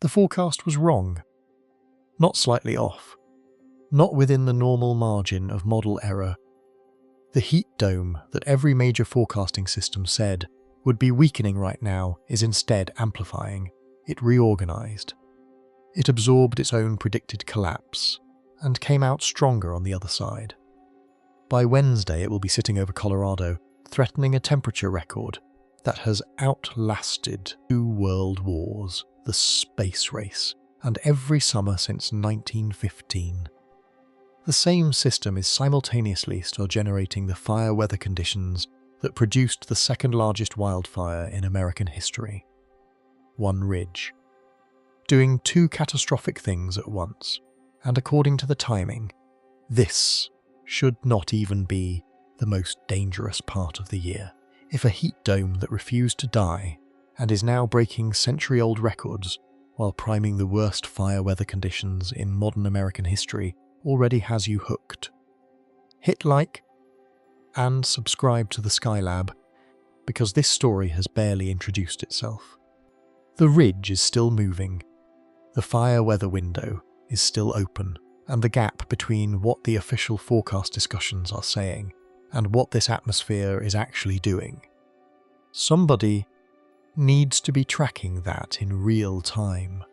The forecast was wrong. Not slightly off. Not within the normal margin of model error. The heat dome that every major forecasting system said would be weakening right now is instead amplifying. It reorganized. It absorbed its own predicted collapse and came out stronger on the other side. By Wednesday, it will be sitting over Colorado, threatening a temperature record that has outlasted 2 world wars, the space race, and every summer since 1915. The same system is simultaneously still generating the fire weather conditions that produced the second largest wildfire in American history. One ridge. Doing 2 catastrophic things at once, and according to the timing, this should not even be the most dangerous part of the year. If a heat dome that refused to die and is now breaking century-old records while priming the worst fire weather conditions in modern American history already has you hooked. Hit like and subscribe to the Sky Lab, because this story has barely introduced itself. The ridge is still moving, the fire weather window is still open, and the gap between what the official forecast discussions are saying and what this atmosphere is actually doing. Somebody needs to be tracking that in real time.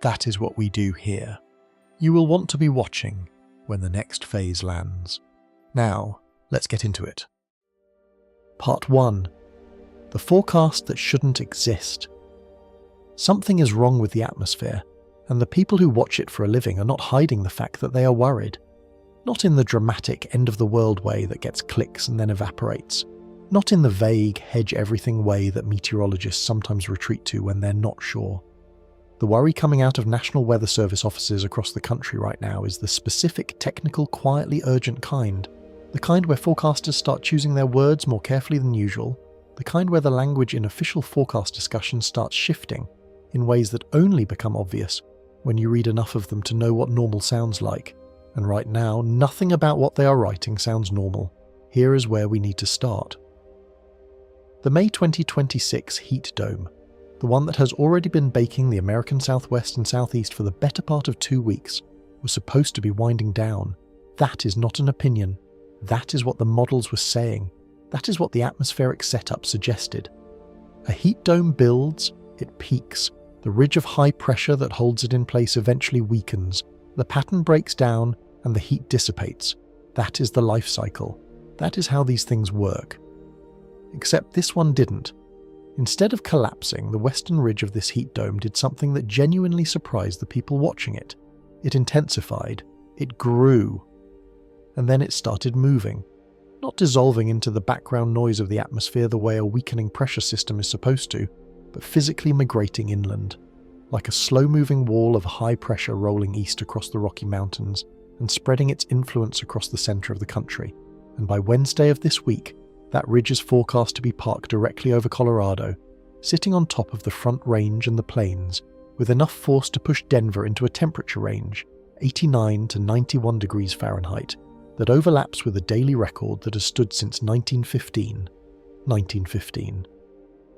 That is what we do here. You will want to be watching when the next phase lands. Now, let's get into it. Part 1. The forecast that shouldn't exist. Something is wrong with the atmosphere, and the people who watch it for a living are not hiding the fact that they are worried. Not in the dramatic end-of-the-world way that gets clicks and then evaporates. Not in the vague, hedge-everything way that meteorologists sometimes retreat to when they're not sure. The worry coming out of National Weather Service offices across the country right now is the specific, technical, quietly urgent kind. The kind where forecasters start choosing their words more carefully than usual. The kind where the language in official forecast discussions starts shifting in ways that only become obvious when you read enough of them to know what normal sounds like. And right now, nothing about what they are writing sounds normal. Here is where we need to start. The May 2026 heat dome, the one that has already been baking the American Southwest and Southeast for the better part of 2 weeks, was supposed to be winding down. That is not an opinion. That is what the models were saying. That is what the atmospheric setup suggested. A heat dome builds, it peaks. The ridge of high pressure that holds it in place eventually weakens. The pattern breaks down and the heat dissipates. That is the life cycle. That is how these things work. Except this one didn't. Instead of collapsing, the western ridge of this heat dome did something that genuinely surprised the people watching it. It intensified. It grew. And then it started moving. Not dissolving into the background noise of the atmosphere the way a weakening pressure system is supposed to, but physically migrating inland, like a slow-moving wall of high pressure rolling east across the Rocky Mountains and spreading its influence across the center of the country. And by Wednesday of this week, that ridge is forecast to be parked directly over Colorado, sitting on top of the Front Range and the plains, with enough force to push Denver into a temperature range, 89 to 91 degrees Fahrenheit, that overlaps with a daily record that has stood since 1915. 1915.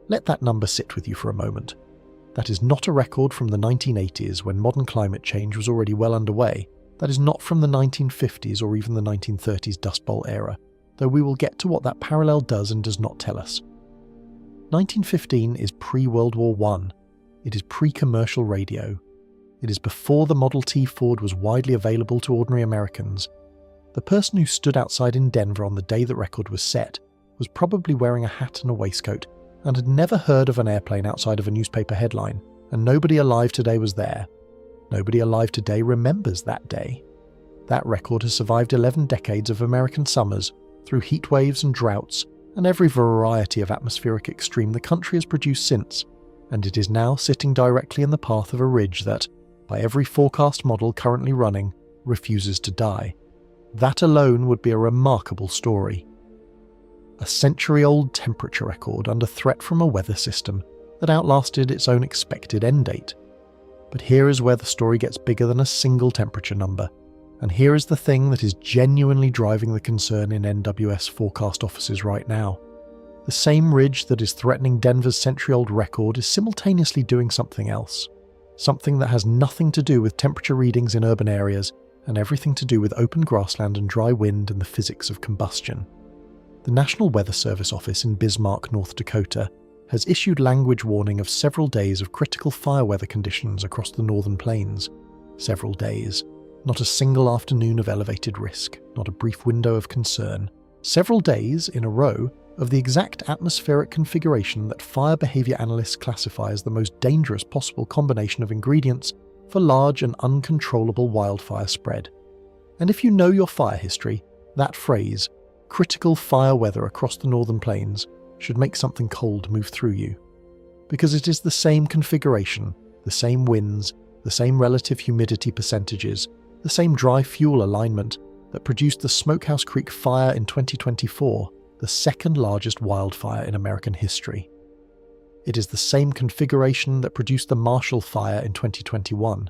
Let that number sit with you for a moment. That is not a record from the 1980s when modern climate change was already well underway. That is not from the 1950s or even the 1930s Dust Bowl era, though we will get to what that parallel does and does not tell us. 1915 is pre-World War I. It is pre-commercial radio. It is before the Model T Ford was widely available to ordinary Americans. The person who stood outside in Denver on the day that record was set was probably wearing a hat and a waistcoat and had never heard of an airplane outside of a newspaper headline, and nobody alive today was there. Nobody alive today remembers that day. That record has survived 11 decades of American summers, through heat waves and droughts, and every variety of atmospheric extreme the country has produced since, and it is now sitting directly in the path of a ridge that, by every forecast model currently running, refuses to die. That alone would be a remarkable story. A century-old temperature record under threat from a weather system that outlasted its own expected end date. But here is where the story gets bigger than a single temperature number. And here is the thing that is genuinely driving the concern in NWS forecast offices right now. The same ridge that is threatening Denver's century-old record is simultaneously doing something else. something that has nothing to do with temperature readings in urban areas and everything to do with open grassland and dry wind and the physics of combustion. The National Weather Service office in Bismarck, North Dakota, has issued language warning of several days of critical fire weather conditions across the northern plains. Several days. Not a single afternoon of elevated risk, not a brief window of concern. Several days in a row of the exact atmospheric configuration that fire behaviour analysts classify as the most dangerous possible combination of ingredients for large and uncontrollable wildfire spread. And if you know your fire history, that phrase, critical fire weather across the northern plains, should make something cold move through you. Because it is the same configuration, the same winds, the same relative humidity percentages, the same dry fuel alignment that produced the Smokehouse Creek Fire in 2024, the second largest wildfire in American history. It is the same configuration that produced the Marshall Fire in 2021,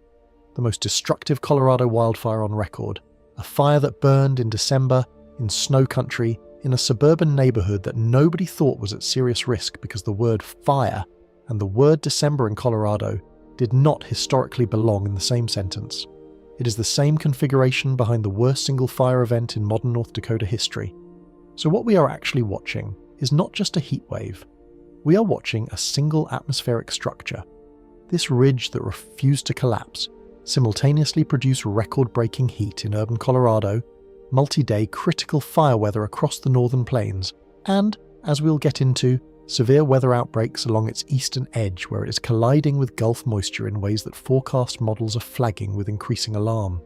the most destructive Colorado wildfire on record, a fire that burned in December in snow country in a suburban neighborhood that nobody thought was at serious risk because the word fire and the word December in Colorado did not historically belong in the same sentence. It is the same configuration behind the worst single fire event in modern North Dakota history. So what we are actually watching is not just a heat wave. We are watching a single atmospheric structure. This ridge that refused to collapse simultaneously produced record-breaking heat in urban Colorado, multi-day critical fire weather across the northern plains, and, as we'll get into, severe weather outbreaks along its eastern edge where it is colliding with Gulf moisture in ways that forecast models are flagging with increasing alarm.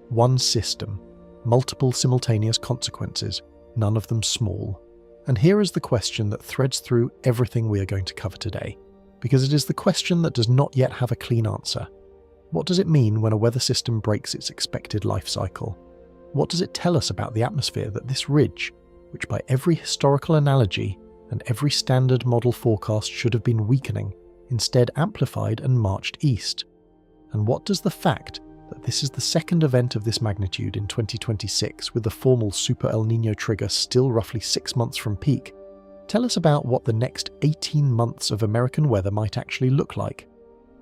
One system, multiple simultaneous consequences, none of them small. And here is the question that threads through everything we are going to cover today, because it is the question that does not yet have a clean answer. What does it mean when a weather system breaks its expected life cycle? What does it tell us about the atmosphere that this ridge, which by every historical analogy and every standard model forecast should have been weakening, instead amplified and marched east? And what does the fact that this is the second event of this magnitude in 2026 with the formal Super El Nino trigger still roughly 6 months from peak tell us about what the next 18 months of American weather might actually look like?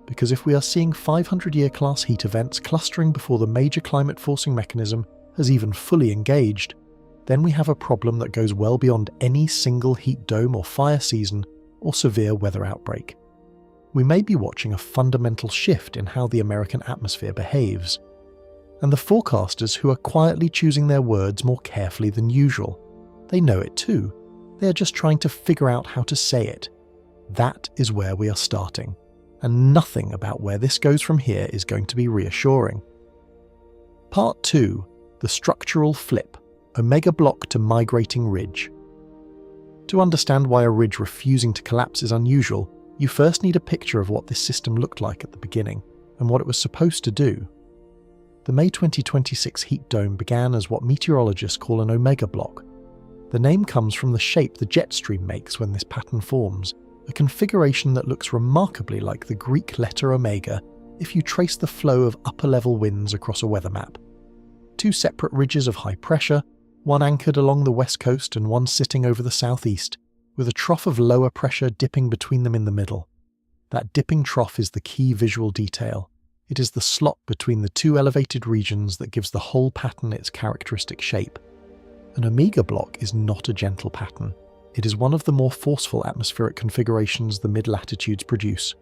Because if we are seeing 500-year class heat events clustering before the major climate forcing mechanism has even fully engaged, then we have a problem that goes well beyond any single heat dome or fire season or severe weather outbreak. We may be watching a fundamental shift in how the American atmosphere behaves. And the forecasters who are quietly choosing their words more carefully than usual, they know it too. They are just trying to figure out how to say it. That is where we are starting. And nothing about where this goes from here is going to be reassuring. Part 2. The structural flip. Omega block to migrating ridge. To understand why a ridge refusing to collapse is unusual, you first need a picture of what this system looked like at the beginning, and what it was supposed to do. The May 2026 heat dome began as what meteorologists call an omega block. The name comes from the shape the jet stream makes when this pattern forms, a configuration that looks remarkably like the Greek letter omega if you trace the flow of upper-level winds across a weather map. Two separate ridges of high pressure, one anchored along the west coast and one sitting over the southeast, with a trough of lower pressure dipping between them in the middle. That dipping trough is the key visual detail. It is the slot between the two elevated regions that gives the whole pattern its characteristic shape. An omega block is not a gentle pattern. It is one of the more forceful atmospheric configurations the mid-latitudes produce,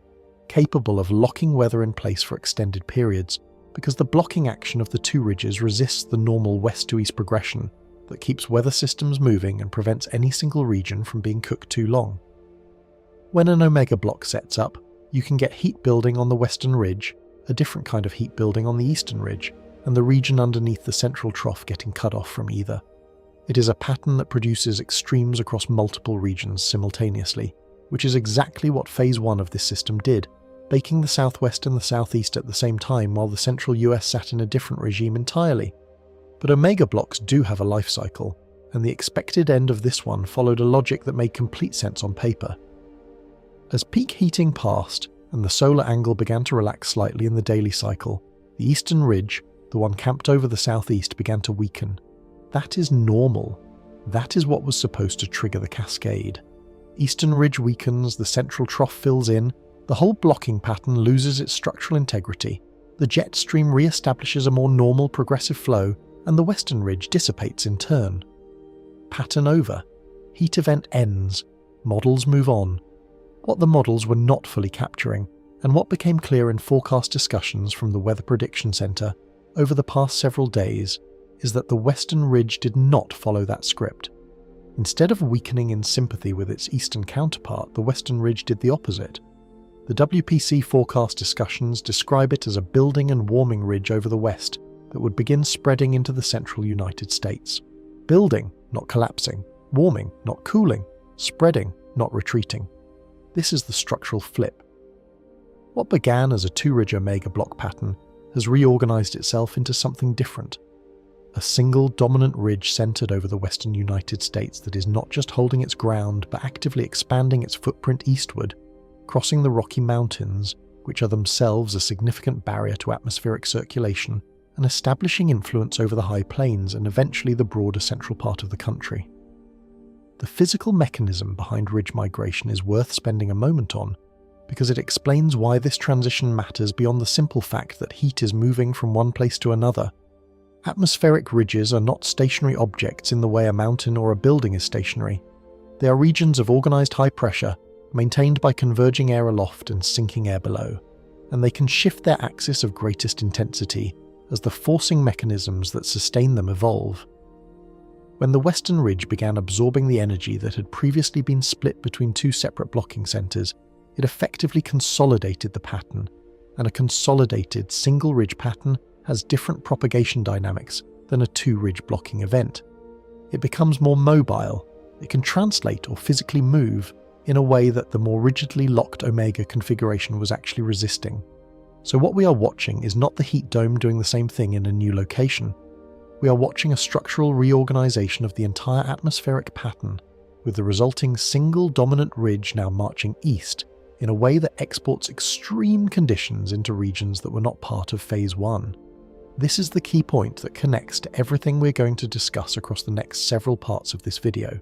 capable of locking weather in place for extended periods, because the blocking action of the two ridges resists the normal west-to-east progression that keeps weather systems moving and prevents any single region from being cooked too long. When an omega block sets up, you can get heat building on the western ridge, a different kind of heat building on the eastern ridge, and the region underneath the central trough getting cut off from either. It is a pattern that produces extremes across multiple regions simultaneously, which is exactly what Phase 1 of this system did, baking the southwest and the southeast at the same time while the central US sat in a different regime entirely. But omega blocks do have a life cycle, and the expected end of this one followed a logic that made complete sense on paper. As peak heating passed and the solar angle began to relax slightly in the daily cycle, the eastern ridge, the one camped over the southeast, began to weaken. That is normal. That is what was supposed to trigger the cascade. Eastern ridge weakens, the central trough fills in, the The whole blocking pattern loses its structural integrity, the jet stream re-establishes a more normal progressive flow, and the western ridge dissipates in turn. Pattern over. Heat event ends. Models move on. What the models were not fully capturing, and what became clear in forecast discussions from the Weather Prediction Center over the past several days, is that the western ridge did not follow that script. Instead of weakening in sympathy with its eastern counterpart, the western ridge did the opposite. The WPC forecast discussions describe it as a building and warming ridge over the west that would begin spreading into the central United States. Building, not collapsing. Warming, not cooling. Spreading, not retreating. This is the structural flip. What began as a two-ridge omega block pattern has reorganized itself into something different. A single dominant ridge centered over the western United States that is not just holding its ground but actively expanding its footprint eastward, crossing the Rocky Mountains, which are themselves a significant barrier to atmospheric circulation, and establishing influence over the high plains and eventually the broader central part of the country. The physical mechanism behind ridge migration is worth spending a moment on, because it explains why this transition matters beyond the simple fact that heat is moving from one place to another. Atmospheric ridges are not stationary objects in the way a mountain or a building is stationary. They are regions of organized high pressure, maintained by converging air aloft and sinking air below, and they can shift their axis of greatest intensity as the forcing mechanisms that sustain them evolve. When the western ridge began absorbing the energy that had previously been split between two separate blocking centers, it effectively consolidated the pattern, and a consolidated single ridge pattern has different propagation dynamics than a two-ridge blocking event. It becomes more mobile, it can translate or physically move in a way that the more rigidly locked omega configuration was actually resisting. So what we are watching is not the heat dome doing the same thing in a new location. We are watching a structural reorganization of the entire atmospheric pattern, with the resulting single dominant ridge now marching east in a way that exports extreme conditions into regions that were not part of Phase 1. This is the key point that connects to everything we're going to discuss across the next several parts of this video.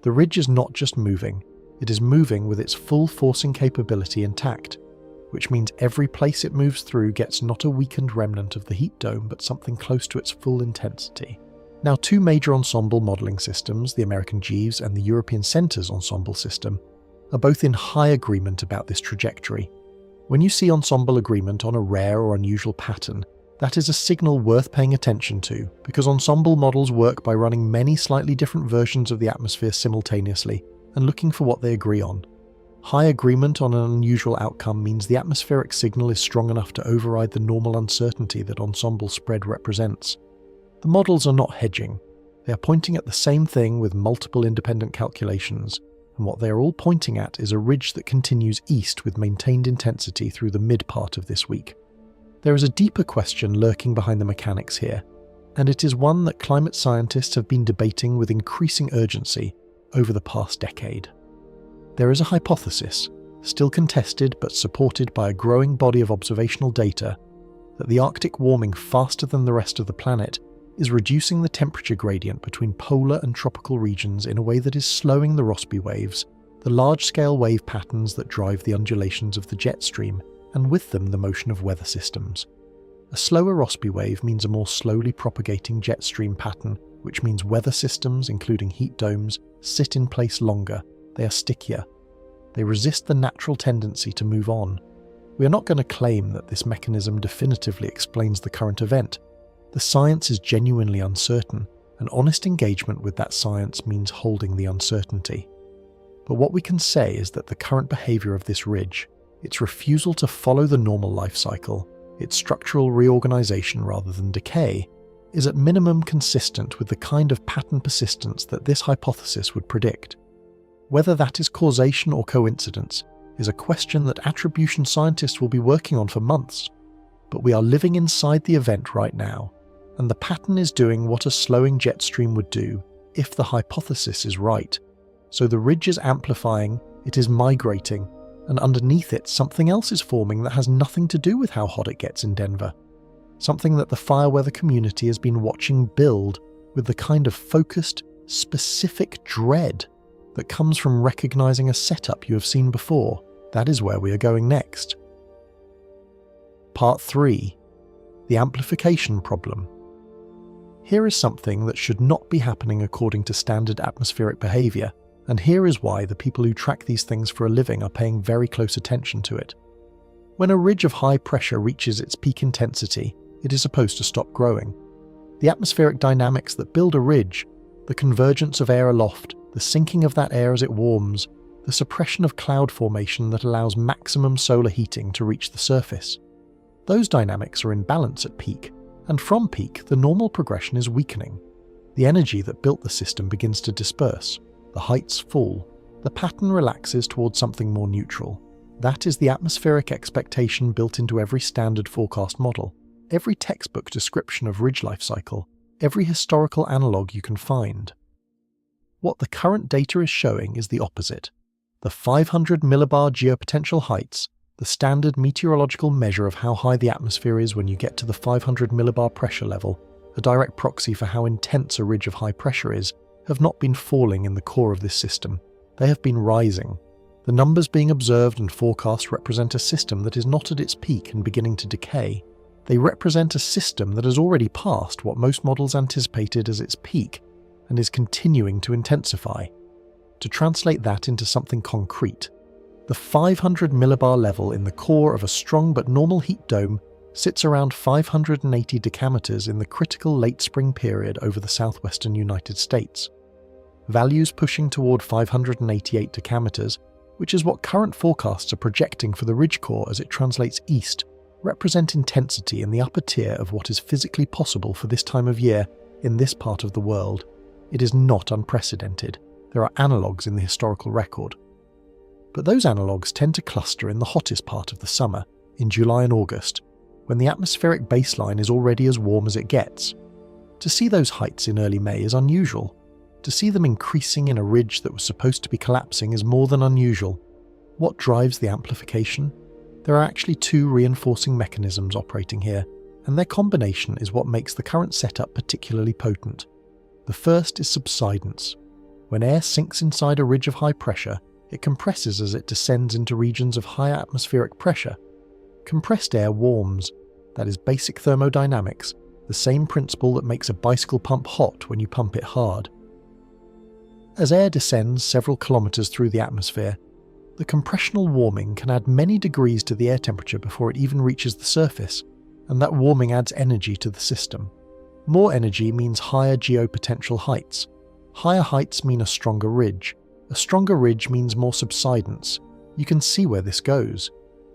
The ridge is not just moving, it is moving with its full forcing capability intact, which means every place it moves through gets not a weakened remnant of the heat dome but something close to its full intensity. Now, two major ensemble modelling systems, the American Jeeves and the European Centre's ensemble system, are both in high agreement about this trajectory. When you see ensemble agreement on a rare or unusual pattern, that is a signal worth paying attention to, because ensemble models work by running many slightly different versions of the atmosphere simultaneously and looking for what they agree on. High agreement on an unusual outcome means the atmospheric signal is strong enough to override the normal uncertainty that ensemble spread represents. The models are not hedging. They are pointing at the same thing with multiple independent calculations, and what they are all pointing at is a ridge that continues east with maintained intensity through the mid-part of this week. There is a deeper question lurking behind the mechanics here, and it is one that climate scientists have been debating with increasing urgency over the past decade. There is a hypothesis, still contested but supported by a growing body of observational data, that the Arctic warming faster than the rest of the planet is reducing the temperature gradient between polar and tropical regions in a way that is slowing the Rossby waves, the large-scale wave patterns that drive the undulations of the jet stream, and with them the motion of weather systems. A slower Rossby wave means a more slowly propagating jet stream pattern, which means weather systems, including heat domes, sit in place longer. They are stickier. They resist the natural tendency to move on. We are not going to claim that this mechanism definitively explains the current event. The science is genuinely uncertain, and honest engagement with that science means holding the uncertainty. But what we can say is that the current behaviour of this ridge, its refusal to follow the normal life cycle, its structural reorganisation rather than decay, is at minimum consistent with the kind of pattern persistence that this hypothesis would predict. Whether that is causation or coincidence is a question that attribution scientists will be working on for months, but we are living inside the event right now, and the pattern is doing what a slowing jet stream would do if the hypothesis is right. So the ridge is amplifying, it is migrating, and underneath it something else is forming that has nothing to do with how hot it gets in Denver. Something that the fire weather community has been watching build with the kind of focused, specific dread that comes from recognizing a setup you have seen before. That is where we are going next. Part 3. The amplification problem. Here is something that should not be happening according to standard atmospheric behaviour, and here is why the people who track these things for a living are paying very close attention to it. When a ridge of high pressure reaches its peak intensity, it is supposed to stop growing. The atmospheric dynamics that build a ridge, the convergence of air aloft, the sinking of that air as it warms, the suppression of cloud formation that allows maximum solar heating to reach the surface. Those dynamics are in balance at peak, and from peak the normal progression is weakening. The energy that built the system begins to disperse, the heights fall, the pattern relaxes towards something more neutral. That is the atmospheric expectation built into every standard forecast model, every textbook description of ridge life cycle, every historical analogue you can find. What the current data is showing is the opposite. The 500 millibar geopotential heights, the standard meteorological measure of how high the atmosphere is when you get to the 500 millibar pressure level, a direct proxy for how intense a ridge of high pressure is, have not been falling in the core of this system. They have been rising. The numbers being observed and forecast represent a system that is not at its peak and beginning to decay. They represent a system that has already passed what most models anticipated as its peak and is continuing to intensify. To translate that into something concrete, the 500 millibar level in the core of a strong but normal heat dome sits around 580 decameters in the critical late spring period over the southwestern United States. Values pushing toward 588 decameters, which is what current forecasts are projecting for the ridge core as it translates east, represent intensity in the upper tier of what is physically possible for this time of year in this part of the world. It is not unprecedented. There are analogues in the historical record. But those analogues tend to cluster in the hottest part of the summer, in July and August, when the atmospheric baseline is already as warm as it gets. To see those heights in early May is unusual. To see them increasing in a ridge that was supposed to be collapsing is more than unusual. What drives the amplification? There are actually two reinforcing mechanisms operating here, and their combination is what makes the current setup particularly potent. The first is subsidence. When air sinks inside a ridge of high pressure, it compresses as it descends into regions of higher atmospheric pressure. Compressed air warms. That is basic thermodynamics, the same principle that makes a bicycle pump hot when you pump it hard. As air descends several kilometers through the atmosphere, the compressional warming can add many degrees to the air temperature before it even reaches the surface, and that warming adds energy to the system. More energy means higher geopotential heights. Higher heights mean a stronger ridge. A stronger ridge means more subsidence. You can see where this goes.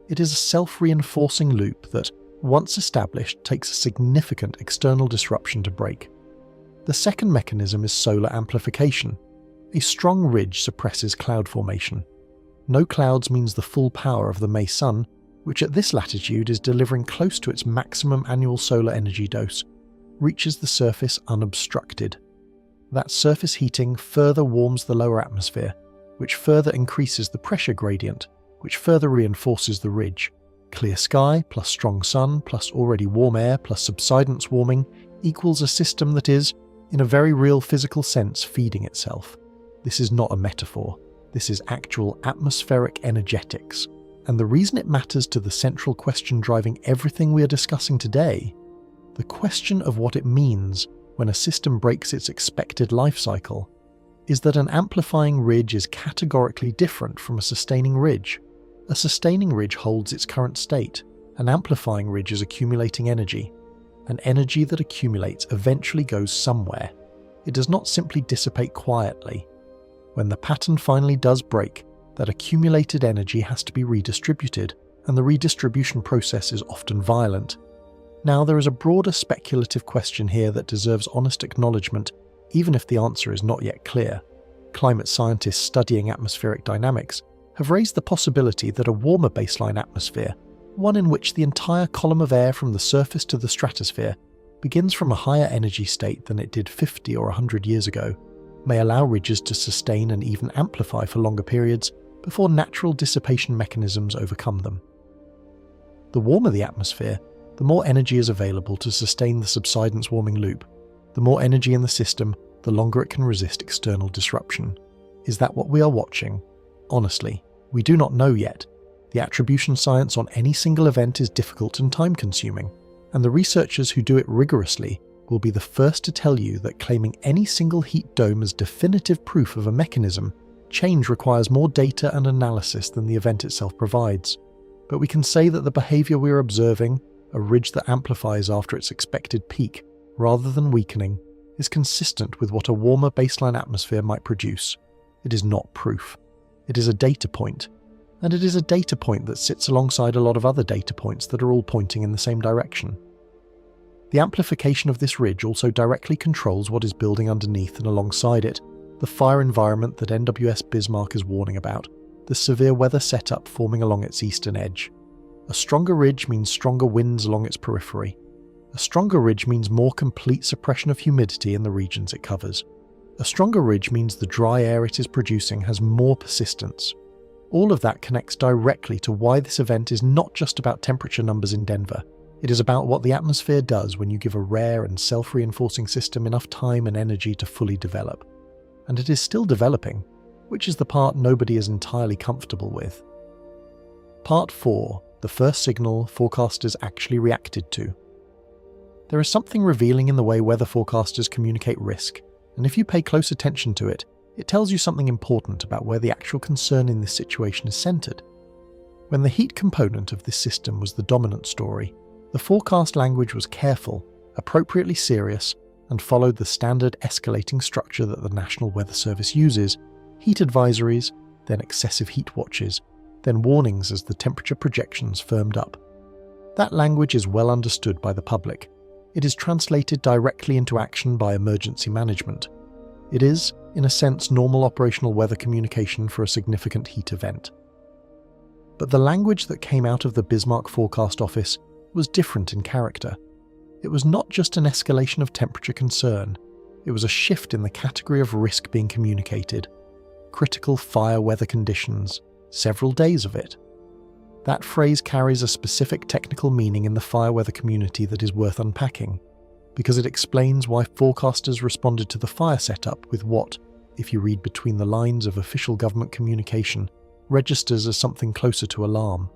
It is a self-reinforcing loop that, once established, takes a significant external disruption to break. The second mechanism is solar amplification. A strong ridge suppresses cloud formation. No clouds means the full power of the May sun, which at this latitude is delivering close to its maximum annual solar energy dose, reaches the surface unobstructed. That surface heating further warms the lower atmosphere, which further increases the pressure gradient, which further reinforces the ridge. Clear sky plus strong sun plus already warm air plus subsidence warming equals a system that is, in a very real physical sense, feeding itself. This is not a metaphor. This is actual atmospheric energetics. And the reason it matters to the central question driving everything we are discussing today, the question of what it means when a system breaks its expected life cycle, is that an amplifying ridge is categorically different from a sustaining ridge. A sustaining ridge holds its current state. An amplifying ridge is accumulating energy. An energy that accumulates eventually goes somewhere. It does not simply dissipate quietly. When the pattern finally does break, that accumulated energy has to be redistributed, and the redistribution process is often violent. Now, there is a broader speculative question here that deserves honest acknowledgement, even if the answer is not yet clear. Climate scientists studying atmospheric dynamics have raised the possibility that a warmer baseline atmosphere, one in which the entire column of air from the surface to the stratosphere begins from a higher energy state than it did 50 or 100 years ago, may allow ridges to sustain and even amplify for longer periods before natural dissipation mechanisms overcome them. The warmer the atmosphere, the more energy is available to sustain the subsidence warming loop. The more energy in the system, the longer it can resist external disruption. Is that what we are watching? Honestly, we do not know yet, The attribution science on any single event is difficult and time-consuming, and the researchers who do it rigorously will be the first to tell you that claiming any single heat dome as definitive proof of a mechanism, change requires more data and analysis than the event itself provides. But we can say that the behaviour we are observing, a ridge that amplifies after its expected peak, rather than weakening, is consistent with what a warmer baseline atmosphere might produce. It is not proof. It is a data point, and it is a data point that sits alongside a lot of other data points that are all pointing in the same direction. The amplification of this ridge also directly controls what is building underneath and alongside it, the fire environment that NWS Bismarck is warning about, the severe weather setup forming along its eastern edge. A stronger ridge means stronger winds along its periphery. A stronger ridge means more complete suppression of humidity in the regions it covers. A stronger ridge means the dry air it is producing has more persistence. All of that connects directly to why this event is not just about temperature numbers in Denver. It is about what the atmosphere does when you give a rare and self-reinforcing system enough time and energy to fully develop. And it is still developing, which is the part nobody is entirely comfortable with. Part 4. The first signal forecasters actually reacted to. There is something revealing in the way weather forecasters communicate risk, and if you pay close attention to it, it tells you something important about where the actual concern in this situation is centered. When the heat component of this system was the dominant story, the forecast language was careful, appropriately serious, and followed the standard escalating structure that the National Weather Service uses: heat advisories, then excessive heat watches, then warnings as the temperature projections firmed up. That language is well understood by the public. It is translated directly into action by emergency management. It is, in a sense, normal operational weather communication for a significant heat event. But the language that came out of the Bismarck Forecast Office was different in character. It was not just an escalation of temperature concern, it was a shift in the category of risk being communicated. Critical fire weather conditions, several days of it. That phrase carries a specific technical meaning in the fire weather community that is worth unpacking, because it explains why forecasters responded to the fire setup with what, if you read between the lines of official government communication, registers as something closer to alarm.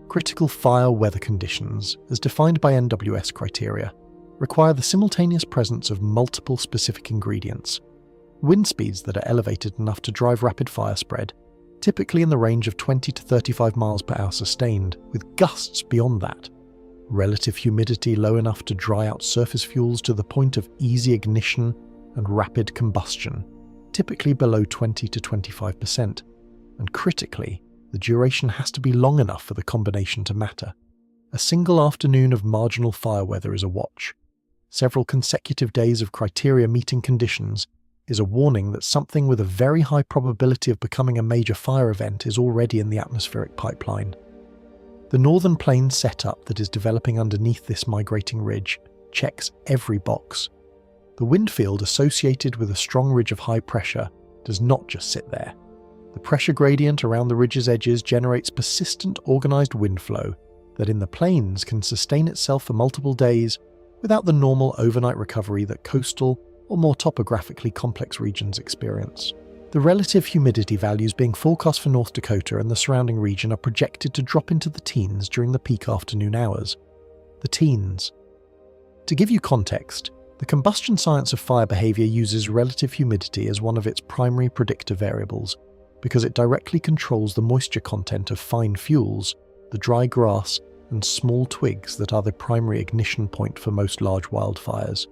Critical fire weather conditions, as defined by NWS criteria, require the simultaneous presence of multiple specific ingredients. Wind speeds that are elevated enough to drive rapid fire spread, typically in the range of 20 to 35 miles per hour sustained, with gusts beyond that. Relative humidity low enough to dry out surface fuels to the point of easy ignition and rapid combustion, typically below 20 to 25%. And critically, the duration has to be long enough for the combination to matter. A single afternoon of marginal fire weather is a watch. Several consecutive days of criteria meeting conditions is a warning that something with a very high probability of becoming a major fire event is already in the atmospheric pipeline. The northern plains setup that is developing underneath this migrating ridge checks every box. The wind field associated with a strong ridge of high pressure does not just sit there. The pressure gradient around the ridge's edges generates persistent organised wind flow that in the plains can sustain itself for multiple days without the normal overnight recovery that coastal or more topographically complex regions experience. The relative humidity values being forecast for North Dakota and the surrounding region are projected to drop into the teens during the peak afternoon hours. The teens. To give you context, the combustion science of fire behaviour uses relative humidity as one of its primary predictor variables, because it directly controls the moisture content of fine fuels, the dry grass, and small twigs that are the primary ignition point for most large wildfires.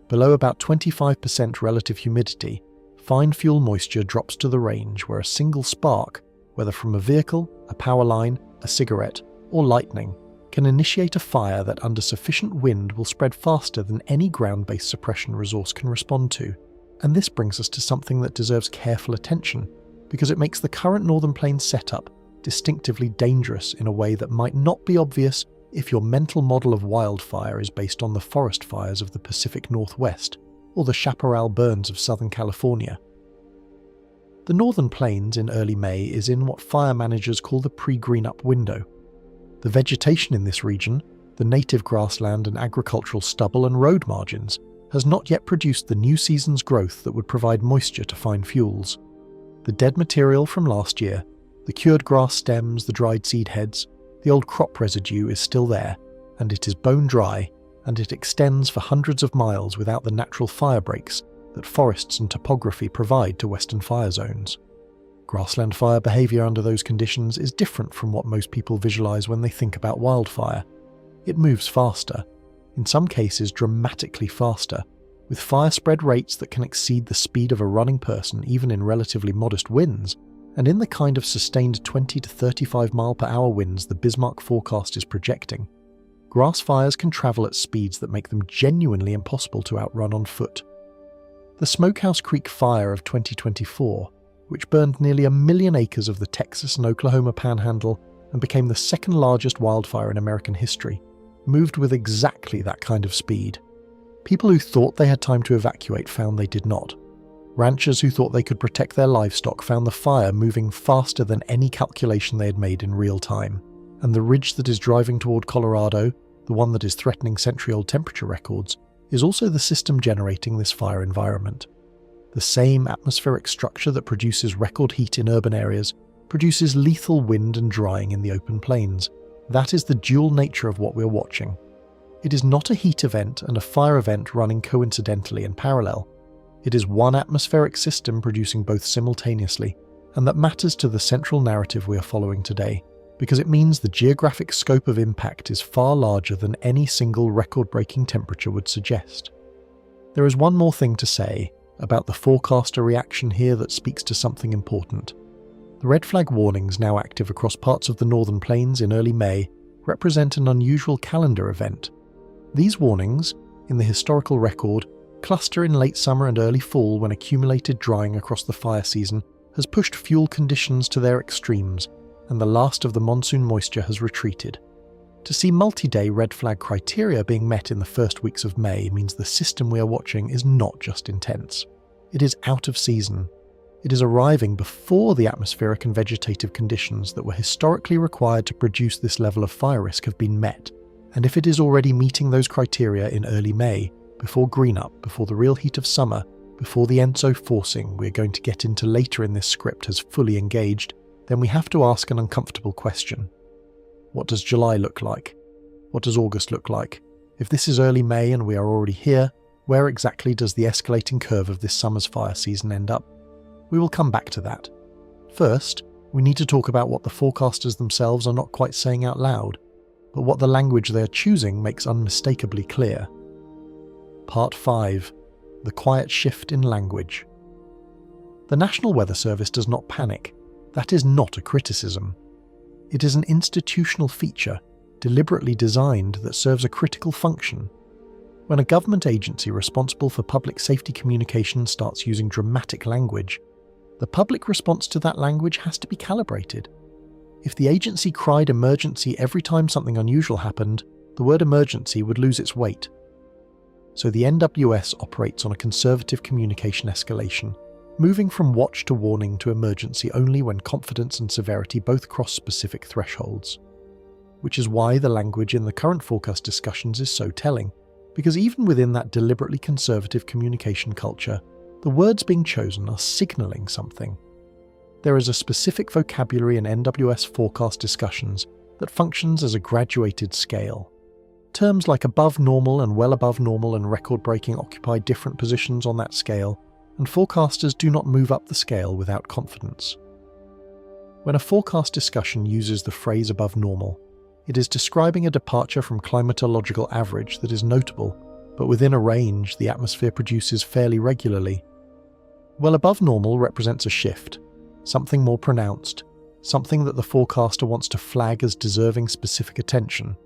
Below about 25% relative humidity, fine fuel moisture drops to the range where a single spark, whether from a vehicle, a power line, a cigarette, or lightning, can initiate a fire that under sufficient wind will spread faster than any ground-based suppression resource can respond to. And this brings us to something that deserves careful attention, because it makes the current Northern Plains setup distinctively dangerous in a way that might not be obvious if your mental model of wildfire is based on the forest fires of the Pacific Northwest or the chaparral burns of Southern California. The Northern Plains in early May is in what fire managers call the pre-green-up window. The vegetation in this region, the native grassland and agricultural stubble and road margins, has not yet produced the new season's growth that would provide moisture to fine fuels. The dead material from last year, The cured grass stems, the dried seed heads, the old crop residue is still there, and it is bone dry, and it extends for hundreds of miles without the natural fire breaks that forests and topography provide to western fire zones. Grassland fire behaviour under those conditions is different from what most people visualise when they think about wildfire. It moves faster, in some cases dramatically faster, with fire spread rates that can exceed the speed of a running person even in relatively modest winds, and in the kind of sustained 20 to 35 mile/hour winds the Bismarck forecast is projecting. Grass fires can travel at speeds that make them genuinely impossible to outrun on foot. The Smokehouse Creek Fire of 2024, which burned nearly 1 million acres of the Texas and Oklahoma Panhandle and became the second largest wildfire in American history, moved with exactly that kind of speed. People who thought they had time to evacuate found they did not. Ranchers who thought they could protect their livestock found the fire moving faster than any calculation they had made in real time. And the ridge that is driving toward Colorado, the one that is threatening century-old temperature records, is also the system generating this fire environment. The same atmospheric structure that produces record heat in urban areas produces lethal wind and drying in the open plains. That is the dual nature of what we're watching. It is not a heat event and a fire event running coincidentally in parallel. It is one atmospheric system producing both simultaneously, and that matters to the central narrative we are following today, because it means the geographic scope of impact is far larger than any single record-breaking temperature would suggest. There is one more thing to say about the forecaster reaction here that speaks to something important. The red flag warnings now active across parts of the northern plains in early May represent an unusual calendar event. These warnings, in the historical record, cluster in late summer and early fall when accumulated drying across the fire season has pushed fuel conditions to their extremes, and the last of the monsoon moisture has retreated. To see multi-day red flag criteria being met in the first weeks of May means the system we are watching is not just intense. It is out of season. It is arriving before the atmospheric and vegetative conditions that were historically required to produce this level of fire risk have been met. And if it is already meeting those criteria in early May, before green-up, before the real heat of summer, before the ENSO forcing we're going to get into later in this script has fully engaged, then we have to ask an uncomfortable question. What does July look like? What does August look like? If this is early May and we are already here, where exactly does the escalating curve of this summer's fire season end up? We will come back to that. First, we need to talk about what the forecasters themselves are not quite saying out loud, but what the language they are choosing makes unmistakably clear. Part 5. The quiet shift in language. The National Weather Service does not panic. That is not a criticism. It is an institutional feature, deliberately designed, that serves a critical function. When a government agency responsible for public safety communication starts using dramatic language, the public response to that language has to be calibrated. If the agency cried emergency every time something unusual happened, the word emergency would lose its weight. So the NWS operates on a conservative communication escalation, moving from watch to warning to emergency only when confidence and severity both cross specific thresholds. Which is why the language in the current forecast discussions is so telling, because even within that deliberately conservative communication culture, the words being chosen are signalling something. There is a specific vocabulary in NWS forecast discussions that functions as a graduated scale. Terms like above normal and well above normal and record-breaking occupy different positions on that scale, and forecasters do not move up the scale without confidence. When a forecast discussion uses the phrase above normal, it is describing a departure from climatological average that is notable, but within a range the atmosphere produces fairly regularly. Well above normal represents a shift, something more pronounced, something that the forecaster wants to flag as deserving specific attention.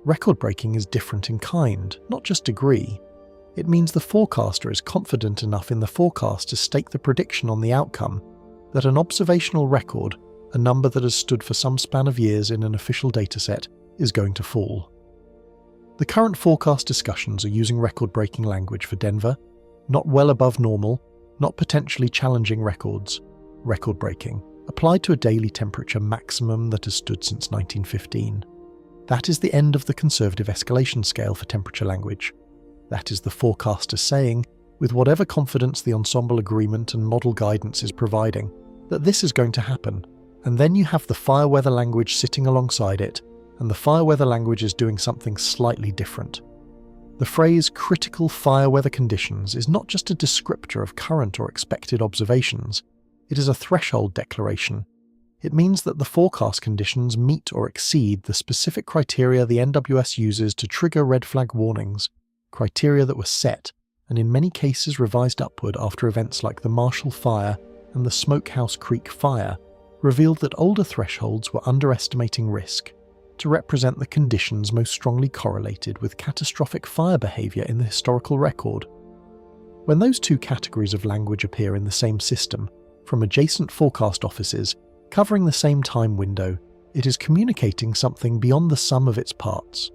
Record-breaking is different in kind, not just degree. It means the forecaster is confident enough in the forecast to stake the prediction on the outcome that an observational record, a number that has stood for some span of years in an official dataset, is going to fall. The current forecast discussions are using record-breaking language for Denver, not well above normal, not potentially challenging records, record-breaking, applied to a daily temperature maximum that has stood since 1915. That is the end of the conservative escalation scale for temperature language. That is the forecaster saying, with whatever confidence the ensemble agreement and model guidance is providing, that this is going to happen, And then you have the fire weather language sitting alongside it, and the fire weather language is doing something slightly different. The phrase critical fire weather conditions is not just a descriptor of current or expected observations, it is a threshold declaration. It means that the forecast conditions meet or exceed the specific criteria the NWS uses to trigger red flag warnings, criteria that were set, and in many cases revised upward after events like the Marshall Fire and the Smokehouse Creek Fire revealed that older thresholds were underestimating risk to represent the conditions most strongly correlated with catastrophic fire behaviour in the historical record. When those two categories of language appear in the same system, from adjacent forecast offices, covering the same time window, it is communicating something beyond the sum of its parts.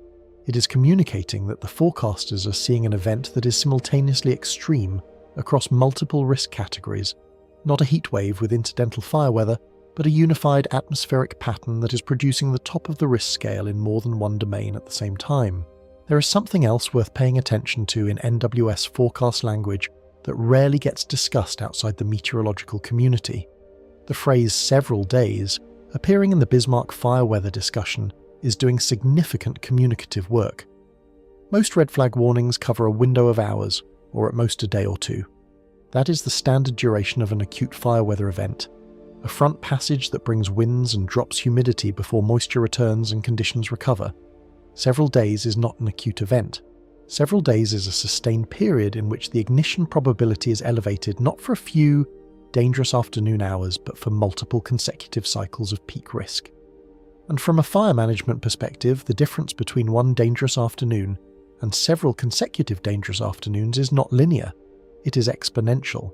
It is communicating that the forecasters are seeing an event that is simultaneously extreme across multiple risk categories, not a heatwave with incidental fire weather, but a unified atmospheric pattern that is producing the top of the risk scale in more than one domain at the same time. There is something else worth paying attention to in NWS forecast language that rarely gets discussed outside the meteorological community. The phrase several days, appearing in the Bismarck fire weather discussion, is doing significant communicative work. Most red flag warnings cover a window of hours, or at most a day or two. That is the standard duration of an acute fire weather event, a front passage that brings winds and drops humidity before moisture returns and conditions recover. Several days is not an acute event. Several days is a sustained period in which the ignition probability is elevated not for a few dangerous afternoon hours, but for multiple consecutive cycles of peak risk. And from a fire management perspective, the difference between one dangerous afternoon and several consecutive dangerous afternoons is not linear. It is exponential.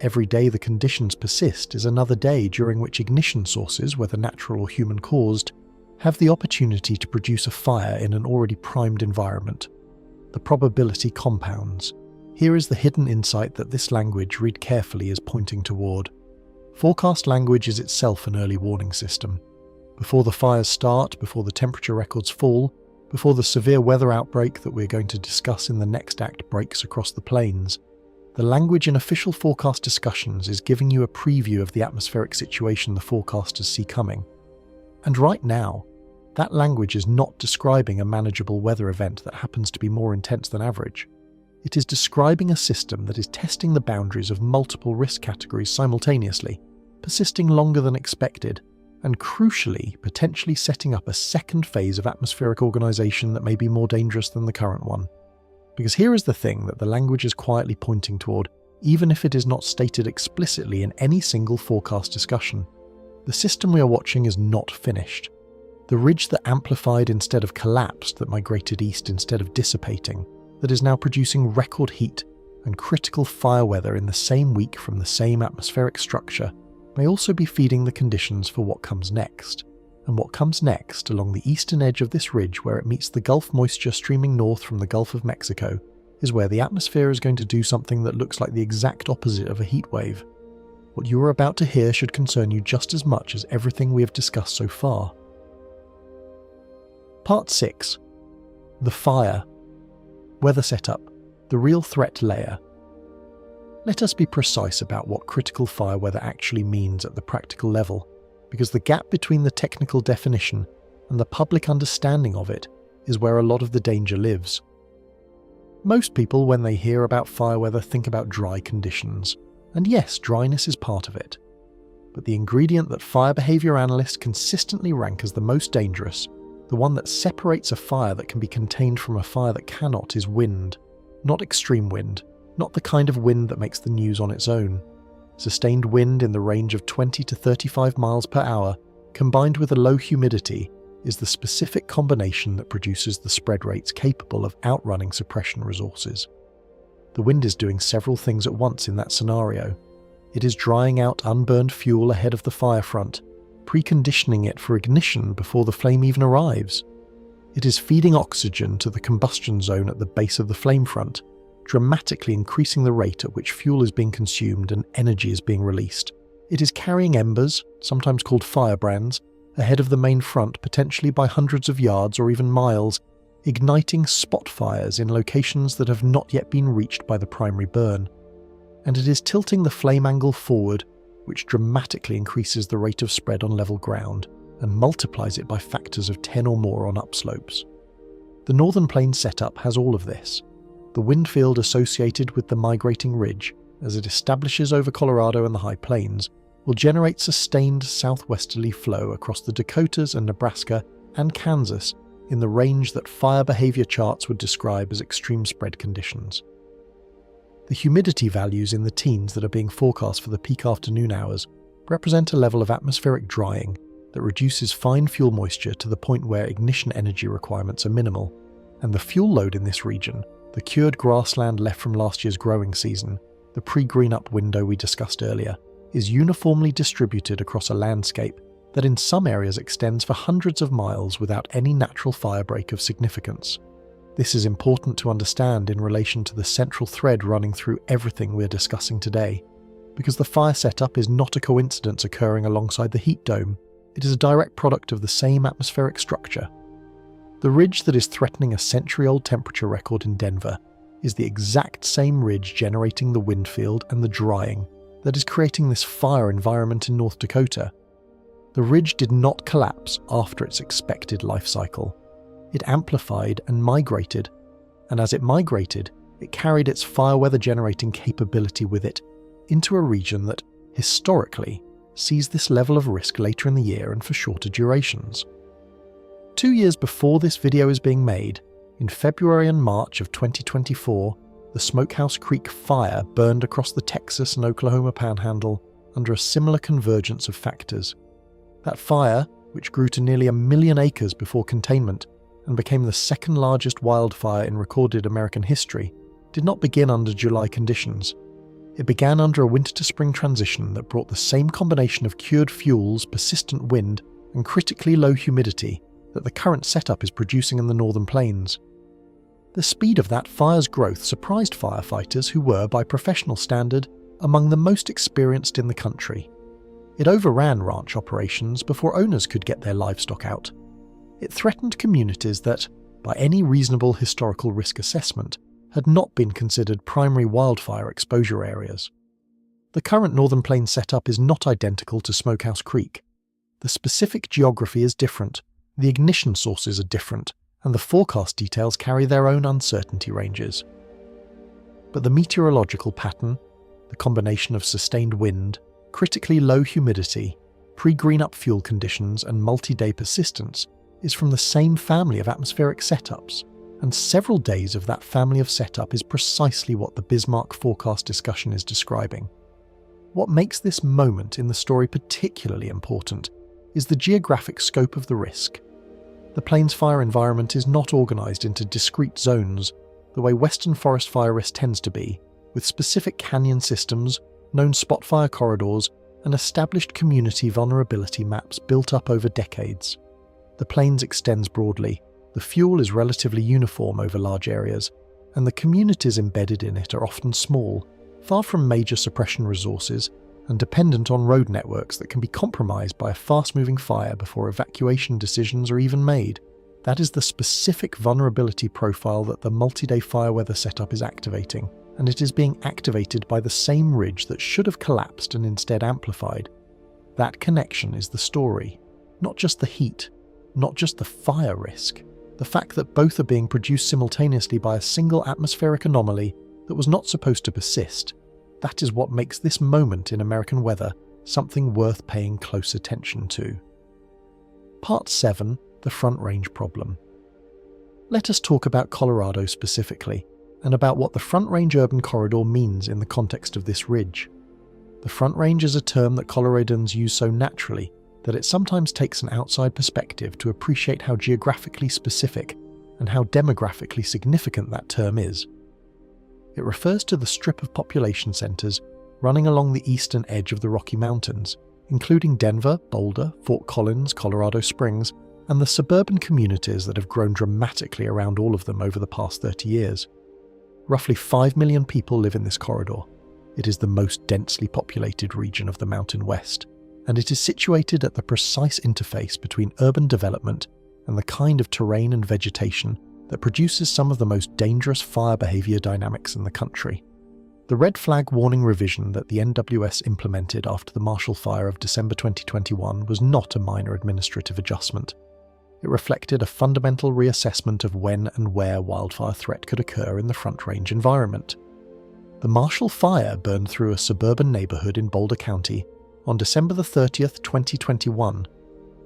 Every day the conditions persist is another day during which ignition sources, whether natural or human-caused, have the opportunity to produce a fire in an already primed environment. The probability compounds. Here is the hidden insight that this language, read carefully, is pointing toward. Forecast language is itself an early warning system. Before the fires start, before the temperature records fall, before the severe weather outbreak that we're going to discuss in the next act breaks across the plains, the language in official forecast discussions is giving you a preview of the atmospheric situation the forecasters see coming. And right now, that language is not describing a manageable weather event that happens to be more intense than average. It is describing a system that is testing the boundaries of multiple risk categories simultaneously, persisting longer than expected, and crucially, potentially setting up a second phase of atmospheric organisation that may be more dangerous than the current one. Because here is the thing that the language is quietly pointing toward, even if it is not stated explicitly in any single forecast discussion. The system we are watching is not finished. The ridge that amplified instead of collapsed, that migrated east instead of dissipating, that is now producing record heat and critical fire weather in the same week from the same atmospheric structure, may also be feeding the conditions for what comes next. And what comes next, along the eastern edge of this ridge where it meets the Gulf moisture streaming north from the Gulf of Mexico, is where the atmosphere is going to do something that looks like the exact opposite of a heat wave. What you are about to hear should concern you just as much as everything we have discussed so far. Part 6. The fire. Weather setup. The real threat layer. Let us be precise about what critical fire weather actually means at the practical level, because the gap between the technical definition and the public understanding of it is where a lot of the danger lives. Most people, when they hear about fire weather, think about dry conditions, and yes, dryness is part of it. But the ingredient that fire behaviour analysts consistently rank as the most dangerous, the one that separates a fire that can be contained from a fire that cannot, is wind. Not extreme wind, not the kind of wind that makes the news on its own. Sustained wind in the range of 20 to 35 miles per hour, combined with a low humidity, is the specific combination that produces the spread rates capable of outrunning suppression resources. The wind is doing several things at once in that scenario. It is drying out unburned fuel ahead of the fire front, preconditioning it for ignition before the flame even arrives. It is feeding oxygen to the combustion zone at the base of the flame front, dramatically increasing the rate at which fuel is being consumed and energy is being released. It is carrying embers, sometimes called firebrands, ahead of the main front potentially by hundreds of yards or even miles, igniting spot fires in locations that have not yet been reached by the primary burn. And it is tilting the flame angle forward, which dramatically increases the rate of spread on level ground and multiplies it by factors of 10 or more on upslopes. The Northern Plains setup has all of this. The wind field associated with the migrating ridge, as it establishes over Colorado and the High Plains, will generate sustained southwesterly flow across the Dakotas and Nebraska and Kansas in the range that fire behavior charts would describe as extreme spread conditions. The humidity values in the teens that are being forecast for the peak afternoon hours represent a level of atmospheric drying that reduces fine fuel moisture to the point where ignition energy requirements are minimal, and the fuel load in this region, the cured grassland left from last year's growing season, the pre-green-up window we discussed earlier, is uniformly distributed across a landscape that in some areas extends for hundreds of miles without any natural firebreak of significance. This is important to understand in relation to the central thread running through everything we're discussing today, because the fire setup is not a coincidence occurring alongside the heat dome. It is a direct product of the same atmospheric structure. The ridge that is threatening a century-old temperature record in Denver is the exact same ridge generating the wind field and the drying that is creating this fire environment in North Dakota. The ridge did not collapse after its expected life cycle. It amplified and migrated, and as it migrated, it carried its fire weather generating capability with it into a region that, historically, sees this level of risk later in the year and for shorter durations. 2 years before this video is being made, in February and March of 2024, the Smokehouse Creek Fire burned across the Texas and Oklahoma Panhandle under a similar convergence of factors. That fire, which grew to nearly 1 million acres before containment and became the second largest wildfire in recorded American history, did not begin under July conditions. It began under a winter to spring transition that brought the same combination of cured fuels, persistent wind, and critically low humidity that the current setup is producing in the Northern Plains. The speed of that fire's growth surprised firefighters who were, by professional standard, among the most experienced in the country. It overran ranch operations before owners could get their livestock out. It threatened communities that, by any reasonable historical risk assessment, had not been considered primary wildfire exposure areas. The current Northern Plains setup is not identical to Smokehouse Creek. The specific geography is different, the ignition sources are different, and the forecast details carry their own uncertainty ranges. But the meteorological pattern, the combination of sustained wind, critically low humidity, pre-green-up fuel conditions, and multi-day persistence, is from the same family of atmospheric setups, and several days of that family of setup is precisely what the Bismarck forecast discussion is describing. What makes this moment in the story particularly important is the geographic scope of the risk. The Plains fire environment is not organised into discrete zones the way Western forest fire risk tends to be, with specific canyon systems, known spot fire corridors, and established community vulnerability maps built up over decades. The Plains extends broadly, the fuel is relatively uniform over large areas, and the communities embedded in it are often small, far from major suppression resources, and dependent on road networks that can be compromised by a fast-moving fire before evacuation decisions are even made. That is the specific vulnerability profile that the multi-day fire weather setup is activating, and it is being activated by the same ridge that should have collapsed and instead amplified. That connection is the story, not just the heat, not just the fire risk. The fact that both are being produced simultaneously by a single atmospheric anomaly that was not supposed to persist. That is what makes this moment in American weather something worth paying close attention to. Part 7. The Front Range Problem. Let us talk about Colorado specifically, and about what the Front Range Urban Corridor means in the context of this ridge. The Front Range is a term that Coloradans use so naturally that it sometimes takes an outside perspective to appreciate how geographically specific and how demographically significant that term is. It refers to the strip of population centers running along the eastern edge of the Rocky Mountains, including Denver, Boulder, Fort Collins, Colorado Springs, and the suburban communities that have grown dramatically around all of them over the past 30 years. Roughly 5 million people live in this corridor. It is the most densely populated region of the Mountain West, and it is situated at the precise interface between urban development and the kind of terrain and vegetation that produces some of the most dangerous fire behavior dynamics in the country. The red flag warning revision that the NWS implemented after the Marshall Fire of December 2021 was not a minor administrative adjustment. It reflected a fundamental reassessment of when and where wildfire threat could occur in the Front Range environment. The Marshall Fire burned through a suburban neighborhood in Boulder County on December 30th, 2021,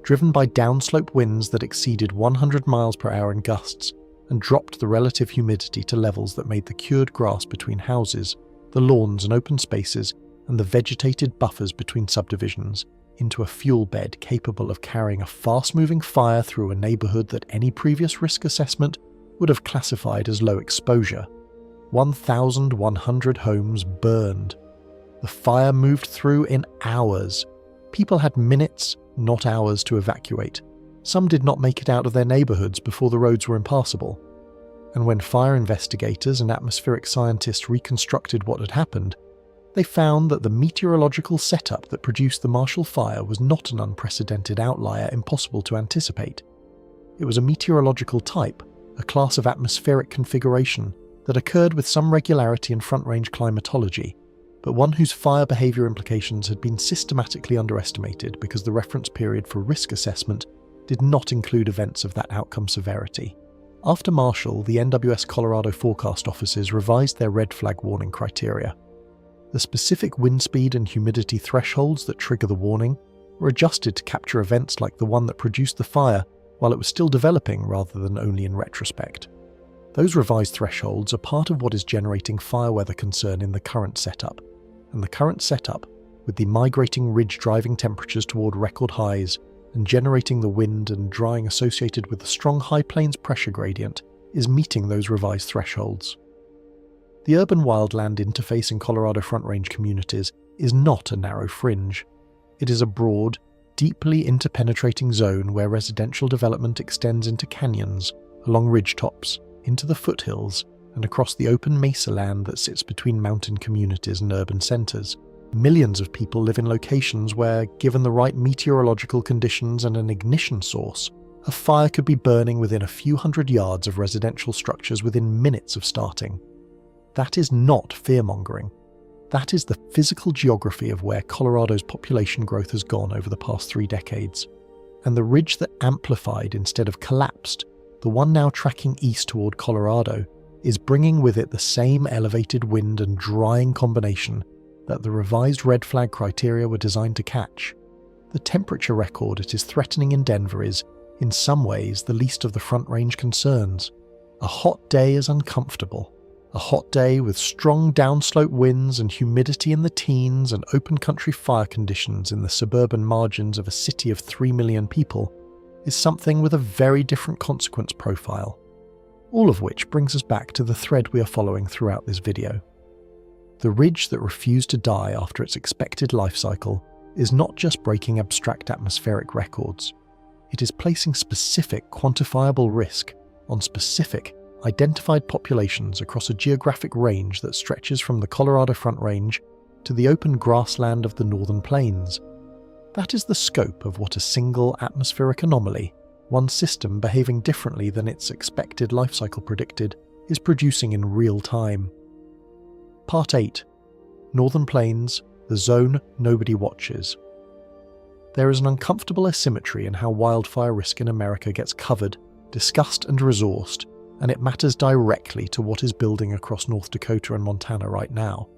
driven by downslope winds that exceeded 100 miles per hour in gusts and dropped the relative humidity to levels that made the cured grass between houses, the lawns and open spaces, and the vegetated buffers between subdivisions into a fuel bed capable of carrying a fast-moving fire through a neighborhood that any previous risk assessment would have classified as low exposure. 1,100 homes burned. The fire moved through in hours. People had minutes, not hours, to evacuate. Some did not make it out of their neighborhoods before the roads were impassable. And when fire investigators and atmospheric scientists reconstructed what had happened, they found that the meteorological setup that produced the Marshall Fire was not an unprecedented outlier impossible to anticipate. It was a meteorological type, a class of atmospheric configuration that occurred with some regularity in Front Range climatology, but one whose fire behaviour implications had been systematically underestimated because the reference period for risk assessment did not include events of that outcome severity. After Marshall, the NWS Colorado forecast offices revised their red flag warning criteria. The specific wind speed and humidity thresholds that trigger the warning were adjusted to capture events like the one that produced the fire while it was still developing rather than only in retrospect. Those revised thresholds are part of what is generating fire weather concern in the current setup, and the current setup, with the migrating ridge driving temperatures toward record highs and generating the wind and drying associated with the strong high plains pressure gradient, is meeting those revised thresholds. The urban wildland interface in Colorado Front Range communities is not a narrow fringe. It is a broad, deeply interpenetrating zone where residential development extends into canyons, along ridgetops, into the foothills, and across the open mesa land that sits between mountain communities and urban centres. Millions of people live in locations where, given the right meteorological conditions and an ignition source, a fire could be burning within a few hundred yards of residential structures within minutes of starting. That is not fear-mongering. That is the physical geography of where Colorado's population growth has gone over the past 3 decades. And the ridge that amplified instead of collapsed, the one now tracking east toward Colorado, is bringing with it the same elevated wind and drying combination that the revised red flag criteria were designed to catch. The temperature record it is threatening in Denver is, in some ways, the least of the Front Range concerns. A hot day is uncomfortable. A hot day with strong downslope winds and humidity in the teens and open country fire conditions in the suburban margins of a city of 3 million people is something with a very different consequence profile. All of which brings us back to the thread we are following throughout this video. The ridge that refused to die after its expected life cycle is not just breaking abstract atmospheric records. It is placing specific quantifiable risk on specific identified populations across a geographic range that stretches from the Colorado Front Range to the open grassland of the northern plains. That is the scope of what a single atmospheric anomaly, one system behaving differently than its expected life cycle predicted, is producing in real time. Part 8. Northern Plains, the zone nobody watches. There is an uncomfortable asymmetry in how wildfire risk in America gets covered, discussed and resourced, and it matters directly to what is building across North Dakota and Montana right now.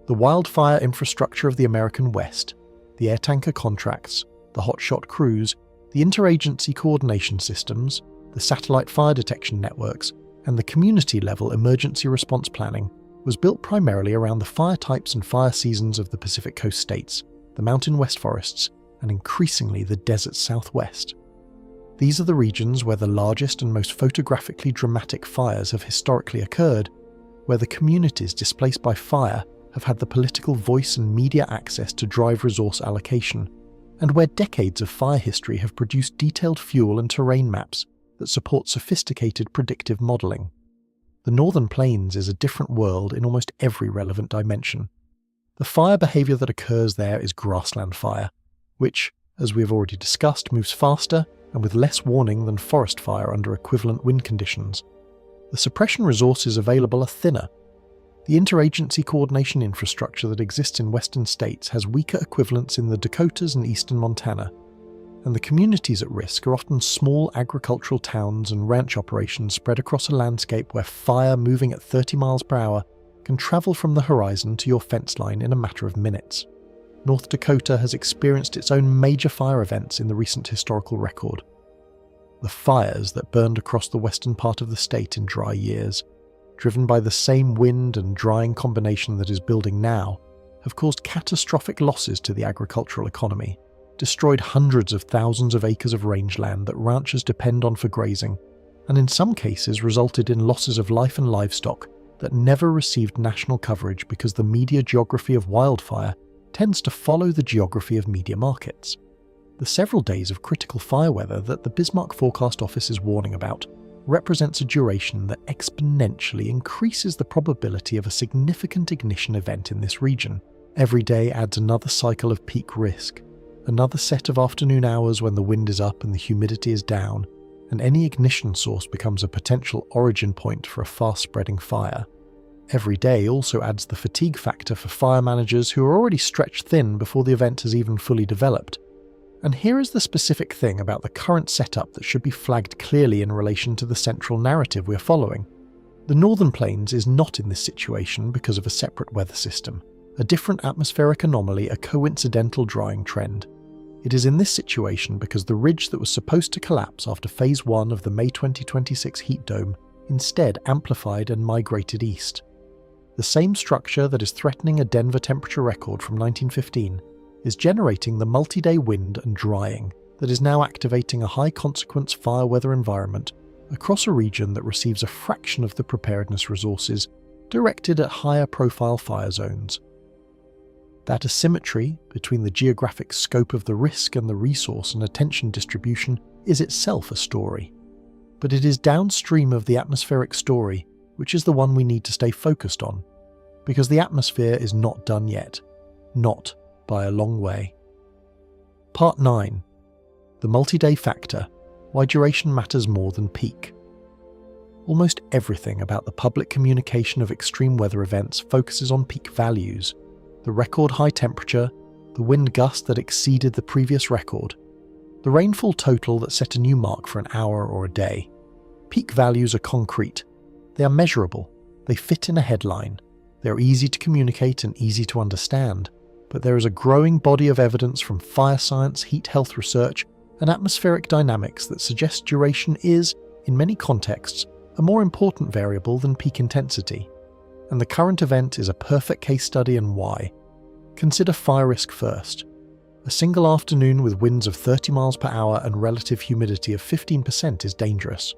The wildfire infrastructure of the American West, the air tanker contracts, the hotshot crews, the interagency coordination systems, the satellite fire detection networks, and the community-level emergency response planning was built primarily around the fire types and fire seasons of the Pacific Coast states, the mountain west forests, and increasingly the desert southwest. These are the regions where the largest and most photographically dramatic fires have historically occurred, where the communities displaced by fire have had the political voice and media access to drive resource allocation, and where decades of fire history have produced detailed fuel and terrain maps that support sophisticated predictive modelling. The Northern Plains is a different world in almost every relevant dimension. The fire behaviour that occurs there is grassland fire, which, as we have already discussed, moves faster and with less warning than forest fire under equivalent wind conditions. The suppression resources available are thinner. The interagency coordination infrastructure that exists in western states has weaker equivalents in the Dakotas and eastern Montana, and the communities at risk are often small agricultural towns and ranch operations spread across a landscape where fire moving at 30 miles per hour can travel from the horizon to your fence line in a matter of minutes. North Dakota has experienced its own major fire events in the recent historical record. The fires that burned across the western part of the state in dry years, driven by the same wind and drying combination that is building now, have caused catastrophic losses to the agricultural economy, destroyed hundreds of thousands of acres of rangeland that ranchers depend on for grazing, and in some cases resulted in losses of life and livestock that never received national coverage because the media geography of wildfire tends to follow the geography of media markets. The several days of critical fire weather that the Bismarck Forecast Office is warning about represents a duration that exponentially increases the probability of a significant ignition event in this region. Every day adds another cycle of peak risk, another set of afternoon hours when the wind is up and the humidity is down, and any ignition source becomes a potential origin point for a fast-spreading fire. Every day also adds the fatigue factor for fire managers who are already stretched thin before the event has even fully developed. And here is the specific thing about the current setup that should be flagged clearly in relation to the central narrative we are following. The Northern Plains is not in this situation because of a separate weather system, a different atmospheric anomaly, a coincidental drying trend. It is in this situation because the ridge that was supposed to collapse after Phase 1 of the May 2026 heat dome instead amplified and migrated east. The same structure that is threatening a Denver temperature record from 1915 is generating the multi-day wind and drying that is now activating a high-consequence fire weather environment across a region that receives a fraction of the preparedness resources directed at higher-profile fire zones. That asymmetry between the geographic scope of the risk and the resource and attention distribution is itself a story. But it is downstream of the atmospheric story which is the one we need to stay focused on, because the atmosphere is not done yet, not by a long way. Part 9. The multi-day factor, why duration matters more than peak. Almost everything about the public communication of extreme weather events focuses on peak values, the record high temperature, the wind gust that exceeded the previous record, the rainfall total that set a new mark for an hour or a day. Peak values are concrete. They are measurable. They fit in a headline. They are easy to communicate and easy to understand. But there is a growing body of evidence from fire science, heat health research, and atmospheric dynamics that suggests duration is, in many contexts, a more important variable than peak intensity. And the current event is a perfect case study and why. Consider fire risk first. A single afternoon with winds of 30 miles per hour and relative humidity of 15% is dangerous.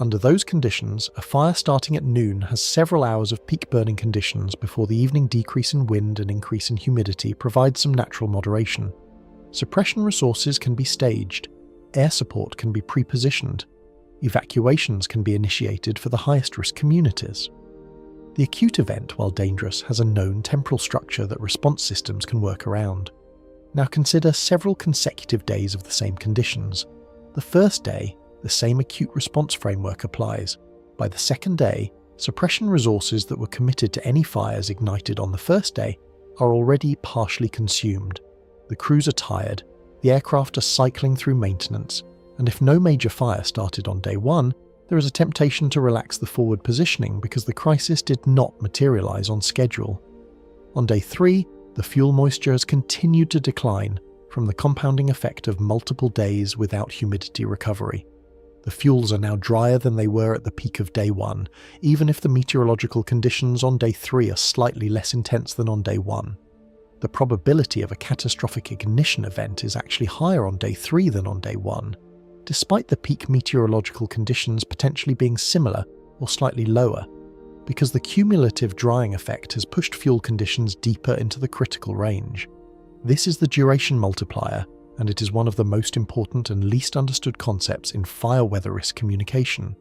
Under those conditions, a fire starting at noon has several hours of peak burning conditions before the evening decrease in wind and increase in humidity provides some natural moderation. Suppression resources can be staged, air support can be pre-positioned, evacuations can be initiated for the highest risk communities. The acute event, while dangerous, has a known temporal structure that response systems can work around. Now consider several consecutive days of the same conditions. The first day, the same acute response framework applies. By the second day, suppression resources that were committed to any fires ignited on the first day are already partially consumed. The crews are tired, the aircraft are cycling through maintenance, and if no major fire started on day 1, there is a temptation to relax the forward positioning because the crisis did not materialize on schedule. On day 3, the fuel moisture has continued to decline from the compounding effect of multiple days without humidity recovery. The fuels are now drier than they were at the peak of day 1, even if the meteorological conditions on day 3 are slightly less intense than on day 1. The probability of a catastrophic ignition event is actually higher on day 3 than on day 1, despite the peak meteorological conditions potentially being similar or slightly lower, because the cumulative drying effect has pushed fuel conditions deeper into the critical range. This is the duration multiplier, and it is one of the most important and least understood concepts in fire weather risk communication.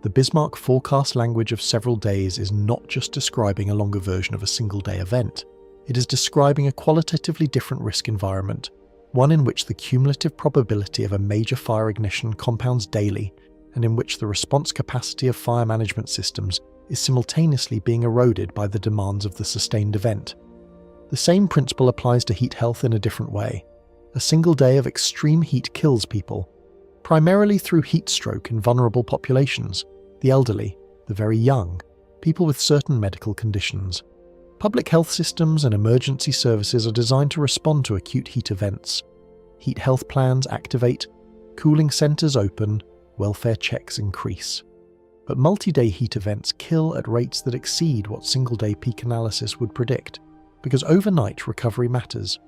The Bismarck forecast language of several days is not just describing a longer version of a single-day event. It is describing a qualitatively different risk environment, one in which the cumulative probability of a major fire ignition compounds daily, and in which the response capacity of fire management systems is simultaneously being eroded by the demands of the sustained event. The same principle applies to heat health in a different way. A single day of extreme heat kills people, primarily through heat stroke in vulnerable populations, the elderly, the very young, people with certain medical conditions. Public health systems and emergency services are designed to respond to acute heat events. Heat health plans activate, cooling centres open, welfare checks increase. But multi-day heat events kill at rates that exceed what single-day peak analysis would predict, because overnight recovery matters.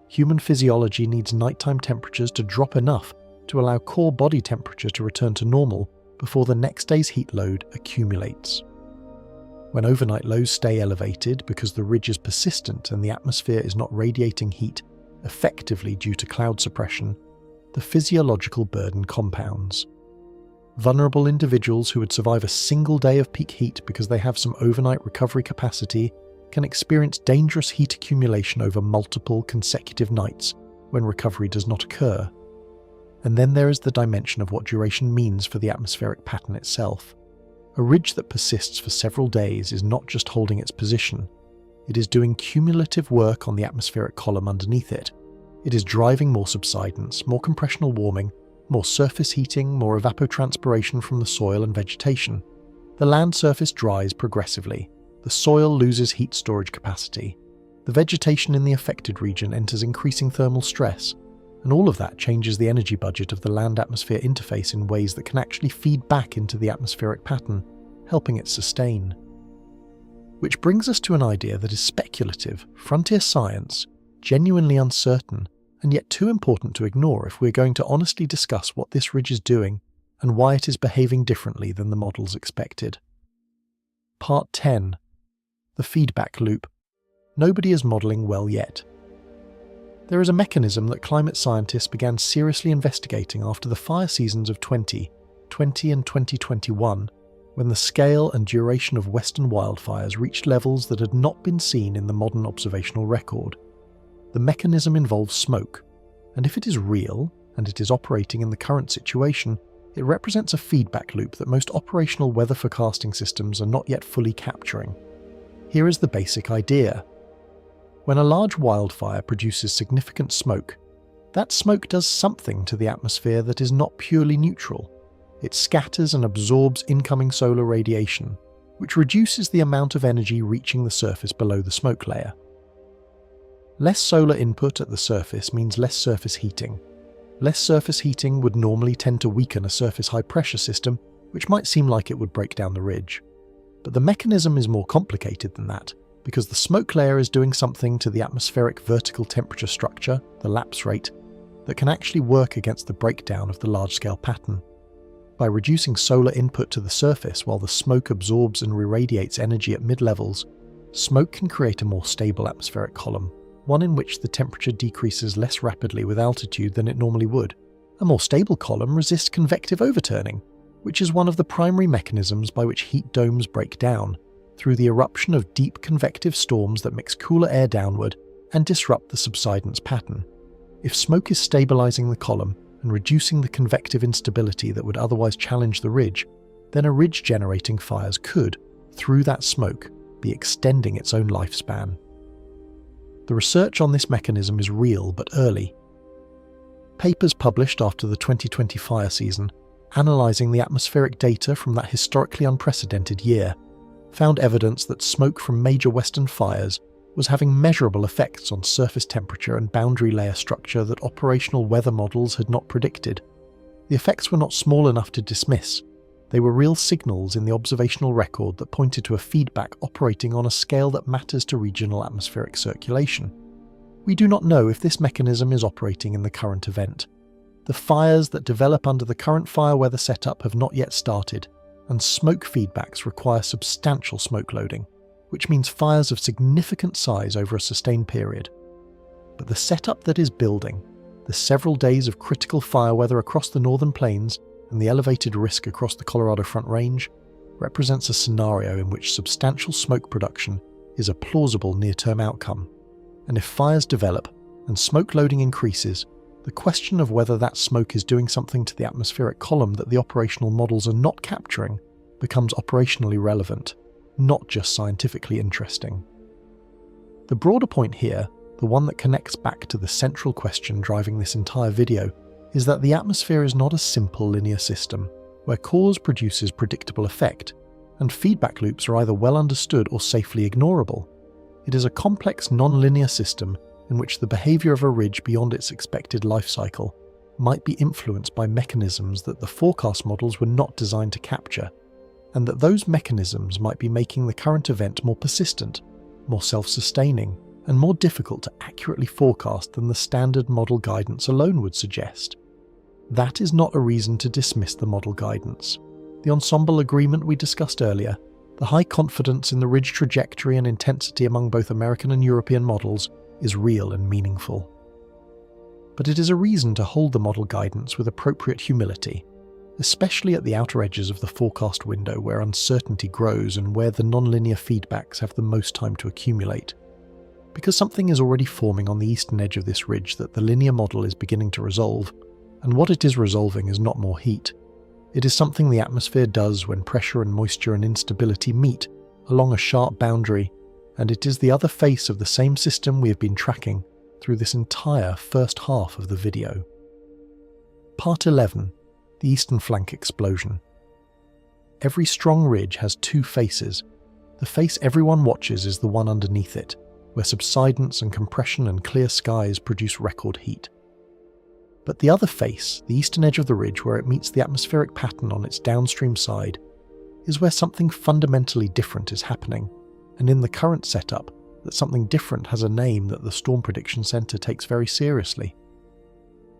Human physiology needs nighttime temperatures to drop enough to allow core body temperature to return to normal before the next day's heat load accumulates. When overnight lows stay elevated because the ridge is persistent and the atmosphere is not radiating heat effectively due to cloud suppression, the physiological burden compounds. Vulnerable individuals who would survive a single day of peak heat because they have some overnight recovery capacity can experience dangerous heat accumulation over multiple consecutive nights when recovery does not occur. And then there is the dimension of what duration means for the atmospheric pattern itself. A ridge that persists for several days is not just holding its position, it is doing cumulative work on the atmospheric column underneath it. It is driving more subsidence, more compressional warming, more surface heating, more evapotranspiration from the soil and vegetation. The land surface dries progressively. The soil loses heat storage capacity. The vegetation in the affected region enters increasing thermal stress, and all of that changes the energy budget of the land-atmosphere interface in ways that can actually feed back into the atmospheric pattern, helping it sustain. Which brings us to an idea that is speculative, frontier science, genuinely uncertain, and yet too important to ignore if we're going to honestly discuss what this ridge is doing and why it is behaving differently than the models expected. Part 10. The feedback loop. Nobody is modelling well yet. There is a mechanism that climate scientists began seriously investigating after the fire seasons of 2020 and 2021, when the scale and duration of western wildfires reached levels that had not been seen in the modern observational record. The mechanism involves smoke, and if it is real, and it is operating in the current situation, it represents a feedback loop that most operational weather forecasting systems are not yet fully capturing. Here is the basic idea. When a large wildfire produces significant smoke, that smoke does something to the atmosphere that is not purely neutral. It scatters and absorbs incoming solar radiation, which reduces the amount of energy reaching the surface below the smoke layer. Less solar input at the surface means less surface heating. Less surface heating would normally tend to weaken a surface high-pressure system, which might seem like it would break down the ridge. But the mechanism is more complicated than that, because the smoke layer is doing something to the atmospheric vertical temperature structure, the lapse rate, that can actually work against the breakdown of the large-scale pattern. By reducing solar input to the surface while the smoke absorbs and re-radiates energy at mid-levels, smoke can create a more stable atmospheric column, one in which the temperature decreases less rapidly with altitude than it normally would. A more stable column resists convective overturning, which is one of the primary mechanisms by which heat domes break down, through the eruption of deep convective storms that mix cooler air downward and disrupt the subsidence pattern. If smoke is stabilizing the column and reducing the convective instability that would otherwise challenge the ridge, then a ridge-generating fires could, through that smoke, be extending its own lifespan. The research on this mechanism is real but early. Papers published after the 2020 fire season, analysing the atmospheric data from that historically unprecedented year, found evidence that smoke from major western fires was having measurable effects on surface temperature and boundary layer structure that operational weather models had not predicted. The effects were not small enough to dismiss. They were real signals in the observational record that pointed to a feedback operating on a scale that matters to regional atmospheric circulation. We do not know if this mechanism is operating in the current event. The fires that develop under the current fire weather setup have not yet started, and smoke feedbacks require substantial smoke loading, which means fires of significant size over a sustained period. But the setup that is building, the several days of critical fire weather across the northern plains and the elevated risk across the Colorado Front Range, represents a scenario in which substantial smoke production is a plausible near-term outcome. And if fires develop and smoke loading increases, the question of whether that smoke is doing something to the atmospheric column that the operational models are not capturing becomes operationally relevant. not just scientifically interesting. The broader point here, the one that connects back to the central question driving this entire video, is that the atmosphere is not a simple linear system, where cause produces predictable effect, and feedback loops are either well understood or safely ignorable. It is a complex non-linear system in which the behaviour of a ridge beyond its expected life cycle might be influenced by mechanisms that the forecast models were not designed to capture, and that those mechanisms might be making the current event more persistent, more self-sustaining, and more difficult to accurately forecast than the standard model guidance alone would suggest. That is not a reason to dismiss the model guidance. The ensemble agreement we discussed earlier, the high confidence in the ridge trajectory and intensity among both American and European models, is real and meaningful. But it is a reason to hold the model guidance with appropriate humility, especially at the outer edges of the forecast window where uncertainty grows and where the nonlinear feedbacks have the most time to accumulate. Because something is already forming on the eastern edge of this ridge that the linear model is beginning to resolve, and what it is resolving is not more heat. It is something the atmosphere does when pressure and moisture and instability meet along a sharp boundary, and it is the other face of the same system we have been tracking through this entire first half of the video. Part 11. The Eastern Flank Explosion. Every strong ridge has two faces. The face everyone watches is the one underneath it, where subsidence and compression and clear skies produce record heat. But the other face, the eastern edge of the ridge where it meets the atmospheric pattern on its downstream side, is where something fundamentally different is happening, and in the current setup, that something different has a name that the Storm Prediction Center takes very seriously.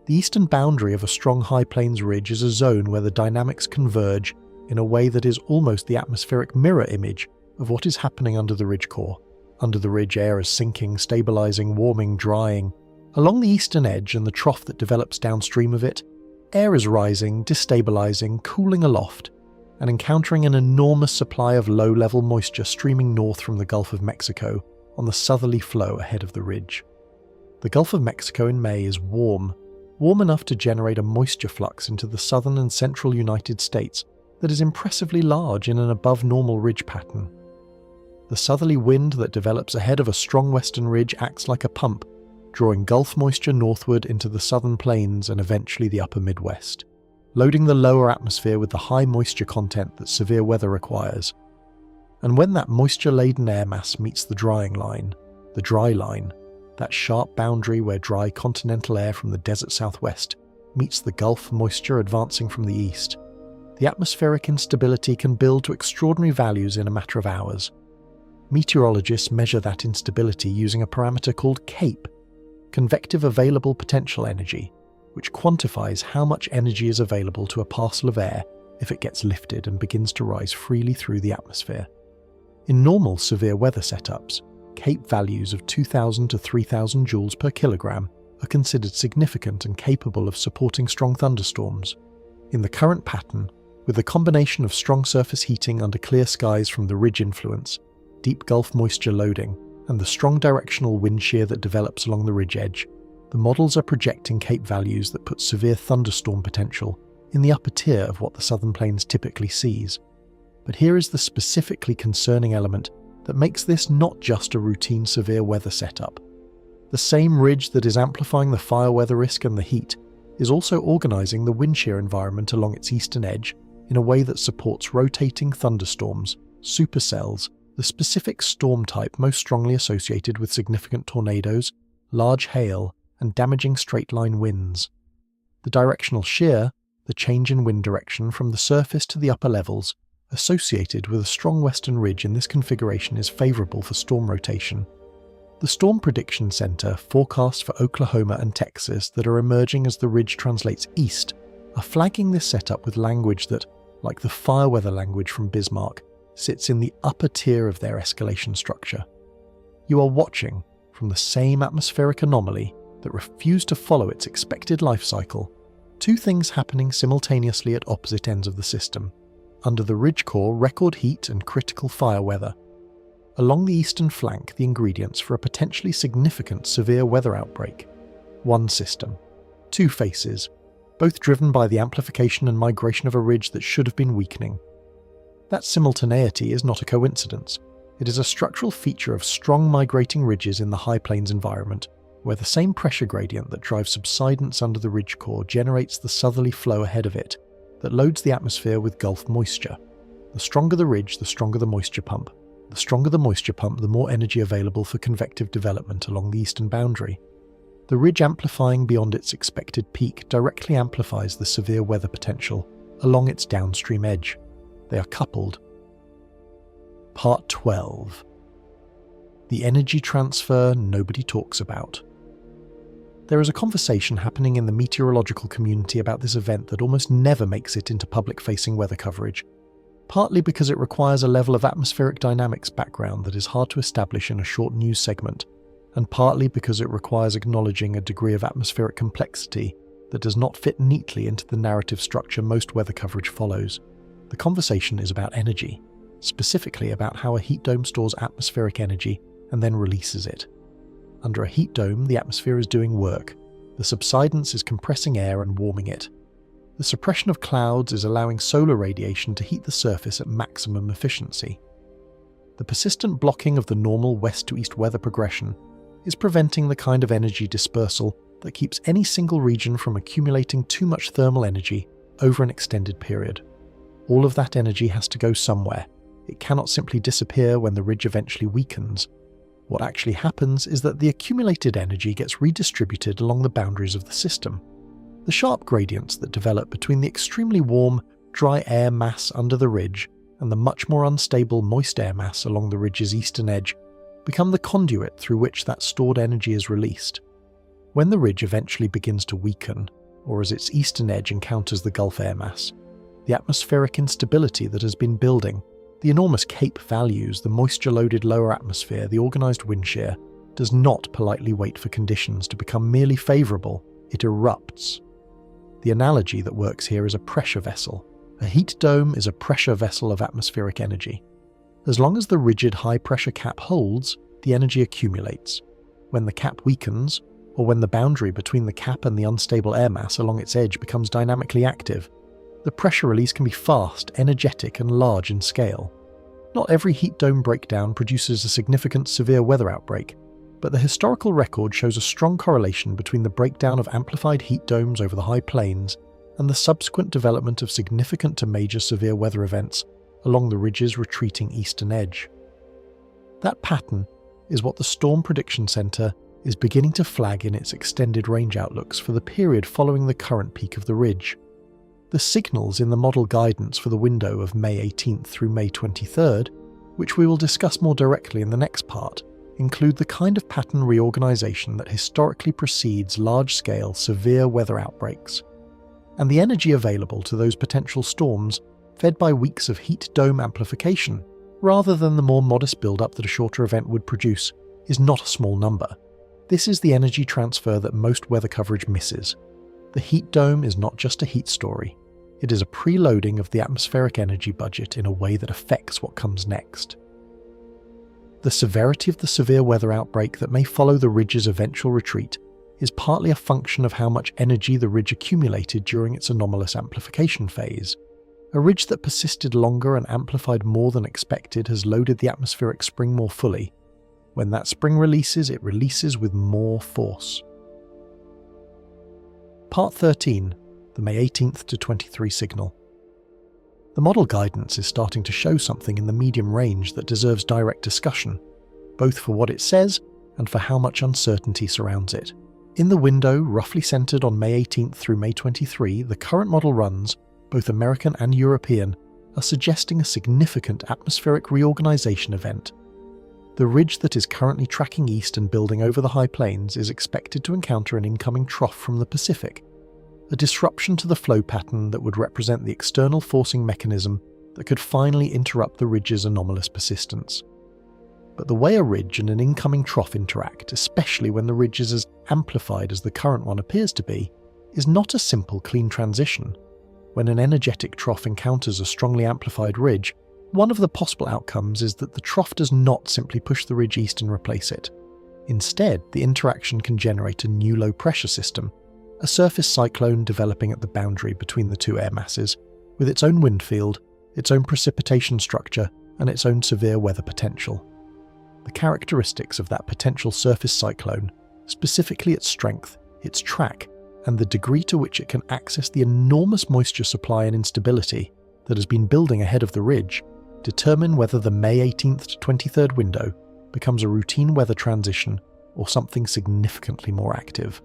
The eastern boundary of a strong high plains ridge is a zone where the dynamics converge in a way that is almost the atmospheric mirror image of what is happening under the ridge core. Under the ridge, air is sinking, stabilizing, warming, drying. Along the eastern edge and the trough that develops downstream of it, air is rising, destabilizing, cooling aloft, and encountering an enormous supply of low-level moisture streaming north from the Gulf of Mexico on the southerly flow ahead of the ridge. The Gulf of Mexico in May is warm enough to generate a moisture flux into the southern and central United States that is impressively large in an above-normal ridge pattern. The southerly wind that develops ahead of a strong western ridge acts like a pump, drawing Gulf moisture northward into the southern plains and eventually the upper Midwest, loading the lower atmosphere with the high moisture content that severe weather requires. And when that moisture-laden air mass meets the drying line, the dry line, that sharp boundary where dry continental air from the desert southwest meets the Gulf moisture advancing from the east, the atmospheric instability can build to extraordinary values in a matter of hours. Meteorologists measure that instability using a parameter called CAPE, convective available potential energy, which quantifies how much energy is available to a parcel of air if it gets lifted and begins to rise freely through the atmosphere. In normal severe weather setups, CAPE values of 2,000 to 3,000 joules per kilogram are considered significant and capable of supporting strong thunderstorms. In the current pattern, with the combination of strong surface heating under clear skies from the ridge influence, deep Gulf moisture loading, and the strong directional wind shear that develops along the ridge edge, the models are projecting CAPE values that put severe thunderstorm potential in the upper tier of what the southern plains typically sees. But here is the specifically concerning element that makes this not just a routine severe weather setup. The same ridge that is amplifying the fire weather risk and the heat is also organising the wind shear environment along its eastern edge in a way that supports rotating thunderstorms, supercells, the specific storm type most strongly associated with significant tornadoes, large hail, and damaging straight-line winds. The directional shear, the change in wind direction from the surface to the upper levels, associated with a strong western ridge in this configuration is favourable for storm rotation. The Storm Prediction Center forecasts for Oklahoma and Texas that are emerging as the ridge translates east are flagging this setup with language that, like the fire weather language from Bismarck, sits in the upper tier of their escalation structure. You are watching, from the same atmospheric anomaly that refused to follow its expected life cycle, two things happening simultaneously at opposite ends of the system. Under the ridge core, record heat and critical fire weather. Along the eastern flank, the ingredients for a potentially significant severe weather outbreak. One system, two faces, both driven by the amplification and migration of a ridge that should have been weakening. That simultaneity is not a coincidence. It is a structural feature of strong migrating ridges in the high plains environment, where the same pressure gradient that drives subsidence under the ridge core generates the southerly flow ahead of it that loads the atmosphere with Gulf moisture. The stronger the ridge, the stronger the moisture pump. The stronger the moisture pump, the more energy available for convective development along the eastern boundary. The ridge amplifying beyond its expected peak directly amplifies the severe weather potential along its downstream edge. They are coupled. Part 12. The energy transfer nobody talks about. There is a conversation happening in the meteorological community about this event that almost never makes it into public-facing weather coverage, partly because it requires a level of atmospheric dynamics background that is hard to establish in a short news segment, and partly because it requires acknowledging a degree of atmospheric complexity that does not fit neatly into the narrative structure most weather coverage follows. The conversation is about energy, specifically about how a heat dome stores atmospheric energy and then releases it. Under a heat dome, the atmosphere is doing work. The subsidence is compressing air and warming it. The suppression of clouds is allowing solar radiation to heat the surface at maximum efficiency. The persistent blocking of the normal west to east weather progression is preventing the kind of energy dispersal that keeps any single region from accumulating too much thermal energy over an extended period. All of that energy has to go somewhere. It cannot simply disappear when the ridge eventually weakens. What actually happens is that the accumulated energy gets redistributed along the boundaries of the system. The sharp gradients that develop between the extremely warm, dry air mass under the ridge and the much more unstable moist air mass along the ridge's eastern edge become the conduit through which that stored energy is released. When the ridge eventually begins to weaken, or as its eastern edge encounters the Gulf air mass, the atmospheric instability that has been building, the enormous Cape values, the moisture-loaded lower atmosphere, the organised wind shear, does not politely wait for conditions to become merely favourable. It erupts. The analogy that works here is a pressure vessel. A heat dome is a pressure vessel of atmospheric energy. As long as the rigid high-pressure cap holds, the energy accumulates. When the cap weakens, or when the boundary between the cap and the unstable air mass along its edge becomes dynamically active, the pressure release can be fast, energetic, and large in scale. Not every heat dome breakdown produces a significant severe weather outbreak, but the historical record shows a strong correlation between the breakdown of amplified heat domes over the high plains and the subsequent development of significant to major severe weather events along the ridge's retreating eastern edge. That pattern is what the Storm Prediction Center is beginning to flag in its extended range outlooks for the period following the current peak of the ridge. The signals in the model guidance for the window of May 18th through May 23rd, which we will discuss more directly in the next part, include the kind of pattern reorganization that historically precedes large-scale severe weather outbreaks, and the energy available to those potential storms fed by weeks of heat dome amplification, rather than the more modest build-up that a shorter event would produce, is not a small number. This is the energy transfer that most weather coverage misses. The heat dome is not just a heat story. It is a preloading of the atmospheric energy budget in a way that affects what comes next. The severity of the severe weather outbreak that may follow the ridge's eventual retreat is partly a function of how much energy the ridge accumulated during its anomalous amplification phase. A ridge that persisted longer and amplified more than expected has loaded the atmospheric spring more fully. When that spring releases, it releases with more force. Part 13, the May 18th to 23 signal. The model guidance is starting to show something in the medium range that deserves direct discussion, both for what it says and for how much uncertainty surrounds it. In the window, roughly centered on May 18th through May 23, the current model runs, both American and European, are suggesting a significant atmospheric reorganization event. The ridge that is currently tracking east and building over the high plains is expected to encounter an incoming trough from the Pacific, a disruption to the flow pattern that would represent the external forcing mechanism that could finally interrupt the ridge's anomalous persistence. But the way a ridge and an incoming trough interact, especially when the ridge is as amplified as the current one appears to be, is not a simple, clean transition. When an energetic trough encounters a strongly amplified ridge, one of the possible outcomes is that the trough does not simply push the ridge east and replace it. Instead, the interaction can generate a new low-pressure system, a surface cyclone developing at the boundary between the two air masses, with its own wind field, its own precipitation structure, and its own severe weather potential. The characteristics of that potential surface cyclone, specifically its strength, its track, and the degree to which it can access the enormous moisture supply and instability that has been building ahead of the ridge, determine whether the May 18th to 23rd window becomes a routine weather transition or something significantly more active.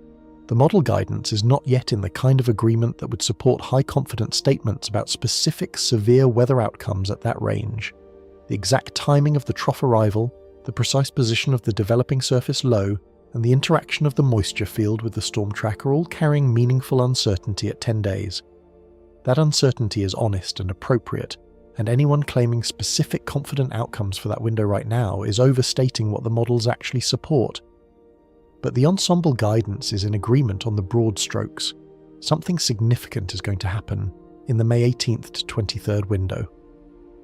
The model guidance is not yet in the kind of agreement that would support high-confidence statements about specific severe weather outcomes at that range. The exact timing of the trough arrival, the precise position of the developing surface low, and the interaction of the moisture field with the storm track are all carrying meaningful uncertainty at 10 days. That uncertainty is honest and appropriate, and anyone claiming specific confident outcomes for that window right now is overstating what the models actually support. But the ensemble guidance is in agreement on the broad strokes. Something significant is going to happen in the May 18th to 23rd window.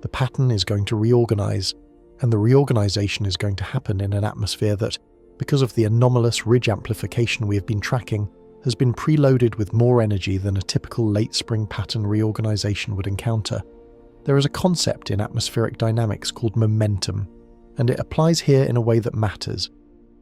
The pattern is going to reorganize, and the reorganization is going to happen in an atmosphere that, because of the anomalous ridge amplification we have been tracking, has been preloaded with more energy than a typical late spring pattern reorganization would encounter. There is a concept in atmospheric dynamics called momentum, and it applies here in a way that matters.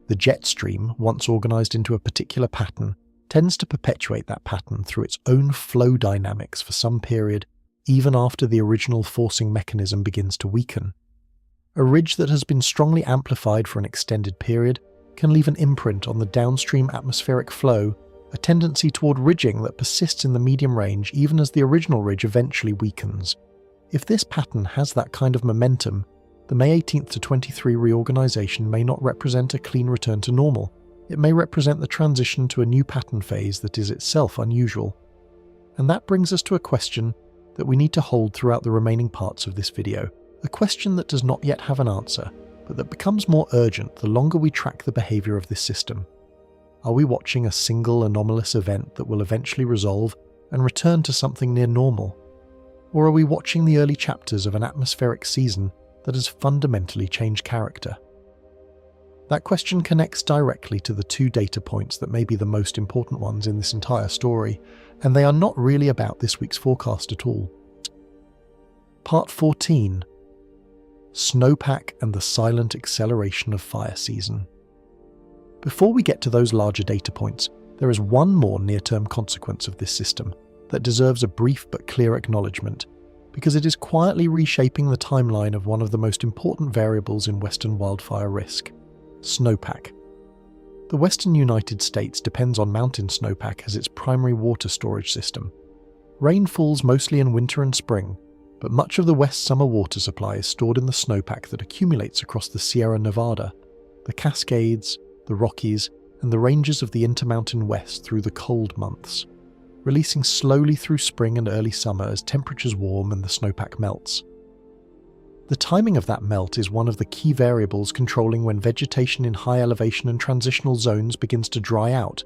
The jet stream, once organized into a particular pattern, tends to perpetuate that pattern through its own flow dynamics for some period, even after the original forcing mechanism begins to weaken. A ridge that has been strongly amplified for an extended period can leave an imprint on the downstream atmospheric flow, a tendency toward ridging that persists in the medium range even as the original ridge eventually weakens. If this pattern has that kind of momentum, the May 18th to 23 reorganization may not represent a clean return to normal. It may represent the transition to a new pattern phase that is itself unusual. And that brings us to a question that we need to hold throughout the remaining parts of this video, a question that does not yet have an answer, but that becomes more urgent the longer we track the behavior of this system. Are we watching a single anomalous event that will eventually resolve and return to something near normal? Or are we watching the early chapters of an atmospheric season that has fundamentally changed character? That question connects directly to the two data points that may be the most important ones in this entire story, and they are not really about this week's forecast at all. Part 14. Snowpack and the silent acceleration of fire season. Before we get to those larger data points, there is one more near-term consequence of this system that deserves a brief but clear acknowledgement, because it is quietly reshaping the timeline of one of the most important variables in Western wildfire risk: snowpack. The Western United States depends on mountain snowpack as its primary water storage system. Rain falls mostly in winter and spring, but much of the West's summer water supply is stored in the snowpack that accumulates across the Sierra Nevada, the Cascades, the Rockies, and the ranges of the Intermountain West through the cold months, releasing slowly through spring and early summer as temperatures warm and the snowpack melts. The timing of that melt is one of the key variables controlling when vegetation in high elevation and transitional zones begins to dry out,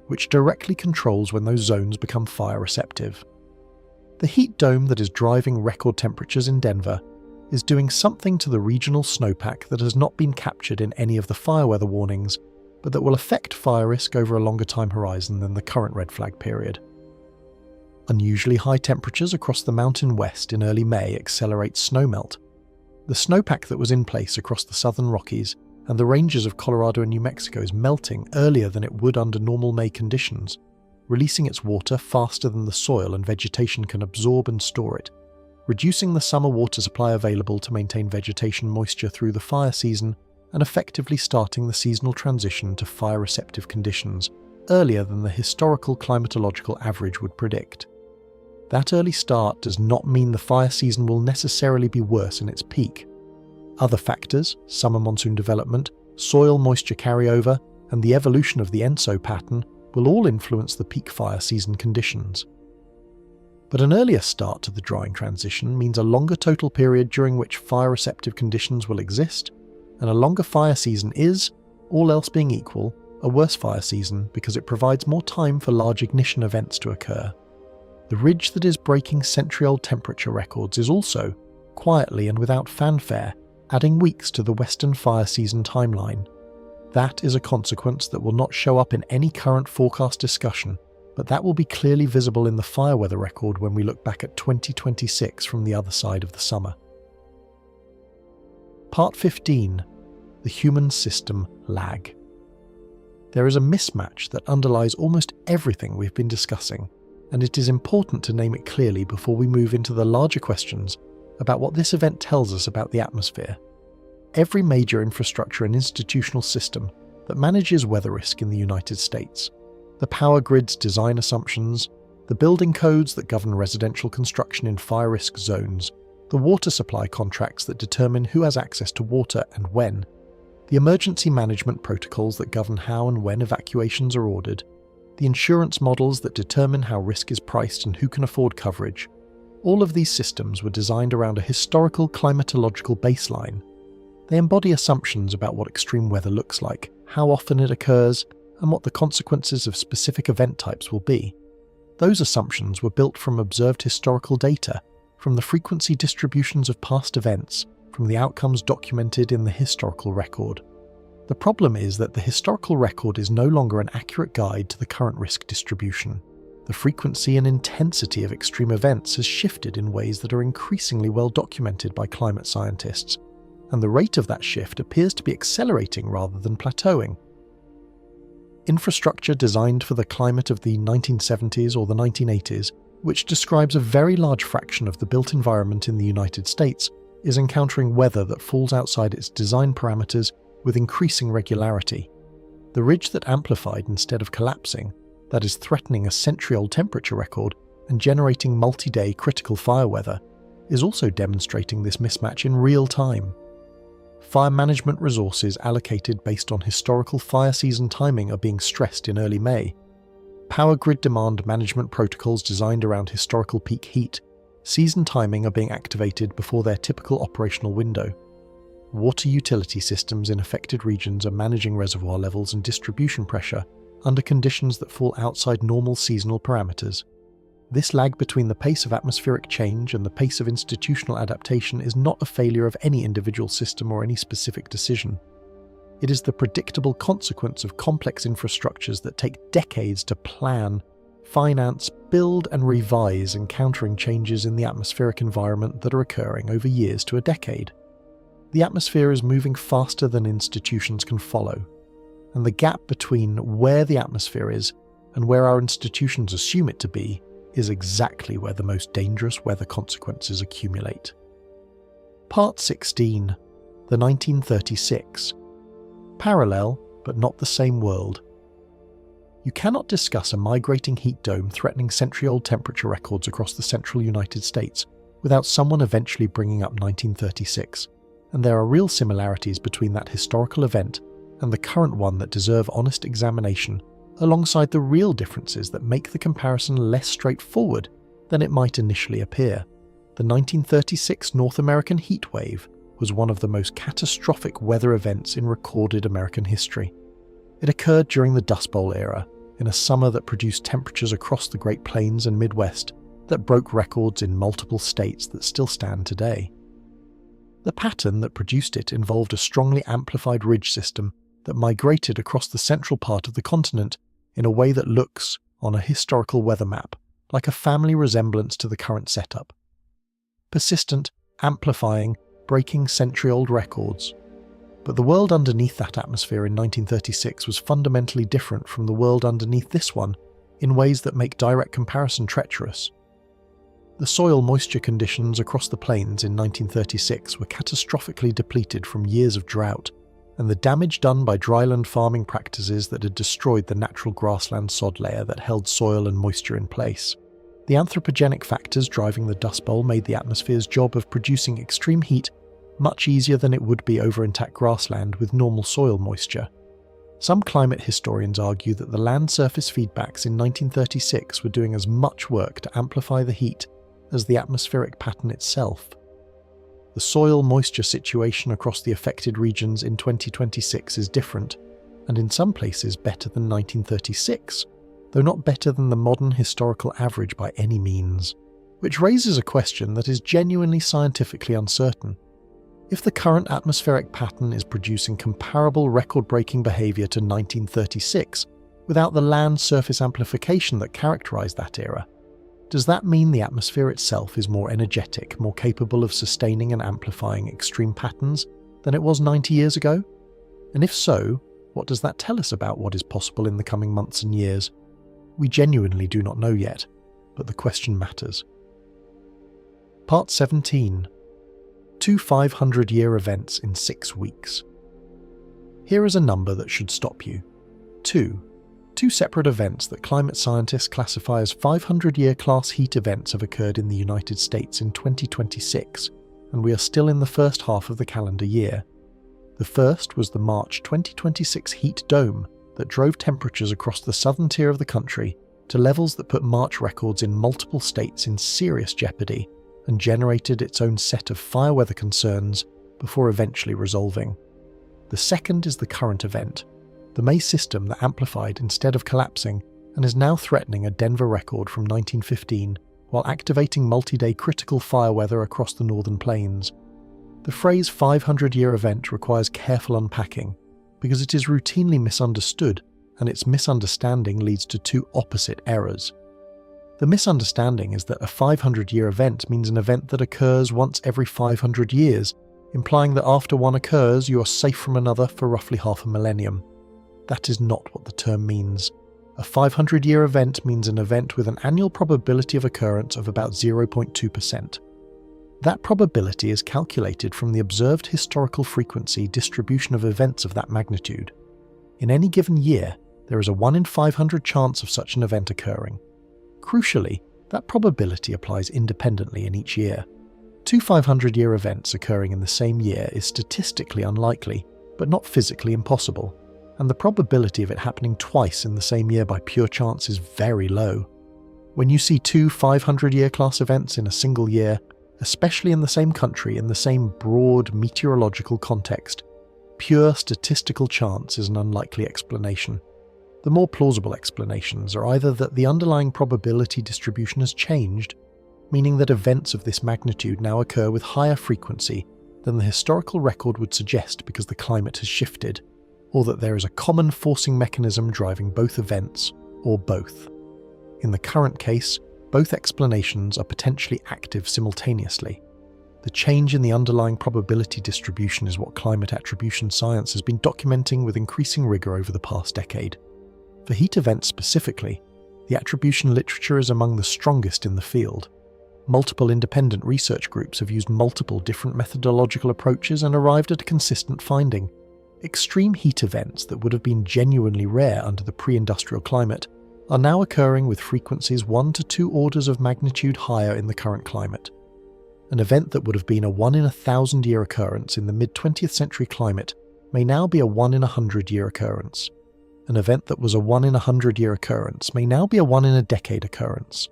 which directly controls when those zones become fire receptive. The heat dome that is driving record temperatures in Denver is doing something to the regional snowpack that has not been captured in any of the fire weather warnings, but that will affect fire risk over a longer time horizon than the current red flag period. Unusually high temperatures across the mountain west in early May accelerate snowmelt. The snowpack that was in place across the southern Rockies and the ranges of Colorado and New Mexico is melting earlier than it would under normal May conditions, releasing its water faster than the soil and vegetation can absorb and store it, reducing the summer water supply available to maintain vegetation moisture through the fire season and effectively starting the seasonal transition to fire-receptive conditions earlier than the historical climatological average would predict. That early start does not mean the fire season will necessarily be worse in its peak. Other factors, summer monsoon development, soil moisture carryover, and the evolution of the ENSO pattern will all influence the peak fire season conditions. But an earlier start to the drying transition means a longer total period during which fire-receptive conditions will exist, and a longer fire season is, all else being equal, a worse fire season because it provides more time for large ignition events to occur. The ridge that is breaking century-old temperature records is also, quietly and without fanfare, adding weeks to the Western fire season timeline. That is a consequence that will not show up in any current forecast discussion, but that will be clearly visible in the fire weather record when we look back at 2026 from the other side of the summer. Part 15. The human system lag. There is a mismatch that underlies almost everything we've been discussing, and it is important to name it clearly before we move into the larger questions about what this event tells us about the atmosphere. Every major infrastructure and institutional system that manages weather risk in the United States, the power grid's design assumptions, the building codes that govern residential construction in fire risk zones, the water supply contracts that determine who has access to water and when, the emergency management protocols that govern how and when evacuations are ordered, the insurance models that determine how risk is priced and who can afford coverage. All of these systems were designed around a historical climatological baseline. They embody assumptions about what extreme weather looks like, how often it occurs, and what the consequences of specific event types will be. Those assumptions were built from observed historical data, from the frequency distributions of past events, from the outcomes documented in the historical record. The problem is that the historical record is no longer an accurate guide to the current risk distribution. The frequency and intensity of extreme events has shifted in ways that are increasingly well documented by climate scientists, and the rate of that shift appears to be accelerating rather than plateauing. Infrastructure designed for the climate of the 1970s or the 1980s, which describes a very large fraction of the built environment in the United States, is encountering weather that falls outside its design parameters with increasing regularity. The ridge that amplified instead of collapsing, that is threatening a century-old temperature record and generating multi-day critical fire weather, is also demonstrating this mismatch in real time. Fire management resources allocated based on historical fire season timing are being stressed in early May. Power grid demand management protocols designed around historical peak heat, season timing are being activated before their typical operational window. Water utility systems in affected regions are managing reservoir levels and distribution pressure under conditions that fall outside normal seasonal parameters. This lag between the pace of atmospheric change and the pace of institutional adaptation is not a failure of any individual system or any specific decision. It is the predictable consequence of complex infrastructures that take decades to plan, finance, build and revise, encountering changes in the atmospheric environment that are occurring over years to a decade. The atmosphere is moving faster than institutions can follow, and the gap between where the atmosphere is and where our institutions assume it to be is exactly where the most dangerous weather consequences accumulate. Part 16. The 1936. Parallel, but not the same world. You cannot discuss a migrating heat dome threatening century-old temperature records across the central United States without someone eventually bringing up 1936, and there are real similarities between that historical event and the current one that deserve honest examination, alongside the real differences that make the comparison less straightforward than it might initially appear. The 1936 North American heat wave was one of the most catastrophic weather events in recorded American history. It occurred during the Dust Bowl era, in a summer that produced temperatures across the Great Plains and Midwest that broke records in multiple states that still stand today. The pattern that produced it involved a strongly amplified ridge system that migrated across the central part of the continent in a way that looks, on a historical weather map, like a family resemblance to the current setup. Persistent, amplifying, breaking century-old records. But the world underneath that atmosphere in 1936 was fundamentally different from the world underneath this one in ways that make direct comparison treacherous. The soil moisture conditions across the plains in 1936 were catastrophically depleted from years of drought, and the damage done by dryland farming practices that had destroyed the natural grassland sod layer that held soil and moisture in place. The anthropogenic factors driving the Dust Bowl made the atmosphere's job of producing extreme heat much easier than it would be over intact grassland with normal soil moisture. Some climate historians argue that the land surface feedbacks in 1936 were doing as much work to amplify the heat as the atmospheric pattern itself. The soil moisture situation across the affected regions in 2026 is different, and in some places better than 1936, though not better than the modern historical average by any means, which raises a question that is genuinely scientifically uncertain. If the current atmospheric pattern is producing comparable record-breaking behaviour to 1936, without the land surface amplification that characterized that era? Does that mean the atmosphere itself is more energetic, more capable of sustaining and amplifying extreme patterns than it was 90 years ago? And if so, what does that tell us about what is possible in the coming months and years? We genuinely do not know yet, but the question matters. Part 17. 2 500-year events in 6 weeks. Here is a number that should stop you. 2 separate events that climate scientists classify as 500-year class heat events have occurred in the United States in 2026, and we are still in the first half of the calendar year. The first was the March 2026 heat dome that drove temperatures across the southern tier of the country to levels that put March records in multiple states in serious jeopardy and generated its own set of fire weather concerns before eventually resolving. The second is the current event, the May system that amplified instead of collapsing and is now threatening a Denver record from 1915 while activating multi-day critical fire weather across the northern plains. The phrase 500-year event requires careful unpacking because it is routinely misunderstood, and its misunderstanding leads to 2 opposite errors. The misunderstanding is that a 500-year event means an event that occurs once every 500 years, implying that after one occurs you are safe from another for roughly half a millennium. That is not what the term means. A 500-year event means an event with an annual probability of occurrence of about 0.2%. That probability is calculated from the observed historical frequency distribution of events of that magnitude. In any given year, there is a 1 in 500 chance of such an event occurring. Crucially, that probability applies independently in each year. 2 500-year events occurring in the same year is statistically unlikely, but not physically impossible, and the probability of it happening twice in the same year by pure chance is very low. When you see 2 500-year class events in a single year, especially in the same country in the same broad meteorological context, pure statistical chance is an unlikely explanation. The more plausible explanations are either that the underlying probability distribution has changed, meaning that events of this magnitude now occur with higher frequency than the historical record would suggest because the climate has shifted, or that there is a common forcing mechanism driving both events, or both. In the current case, both explanations are potentially active simultaneously. The change in the underlying probability distribution is what climate attribution science has been documenting with increasing rigor over the past decade. For heat events specifically, the attribution literature is among the strongest in the field. Multiple independent research groups have used multiple different methodological approaches and arrived at a consistent finding. Extreme heat events that would have been genuinely rare under the pre-industrial climate are now occurring with frequencies 1 to 2 orders of magnitude higher in the current climate. An event that would have been a 1 in 1,000-year occurrence in the mid-20th century climate may now be a 1 in 100-year occurrence. An event that was a 1 in 100-year occurrence may now be a 1 in a decade occurrence.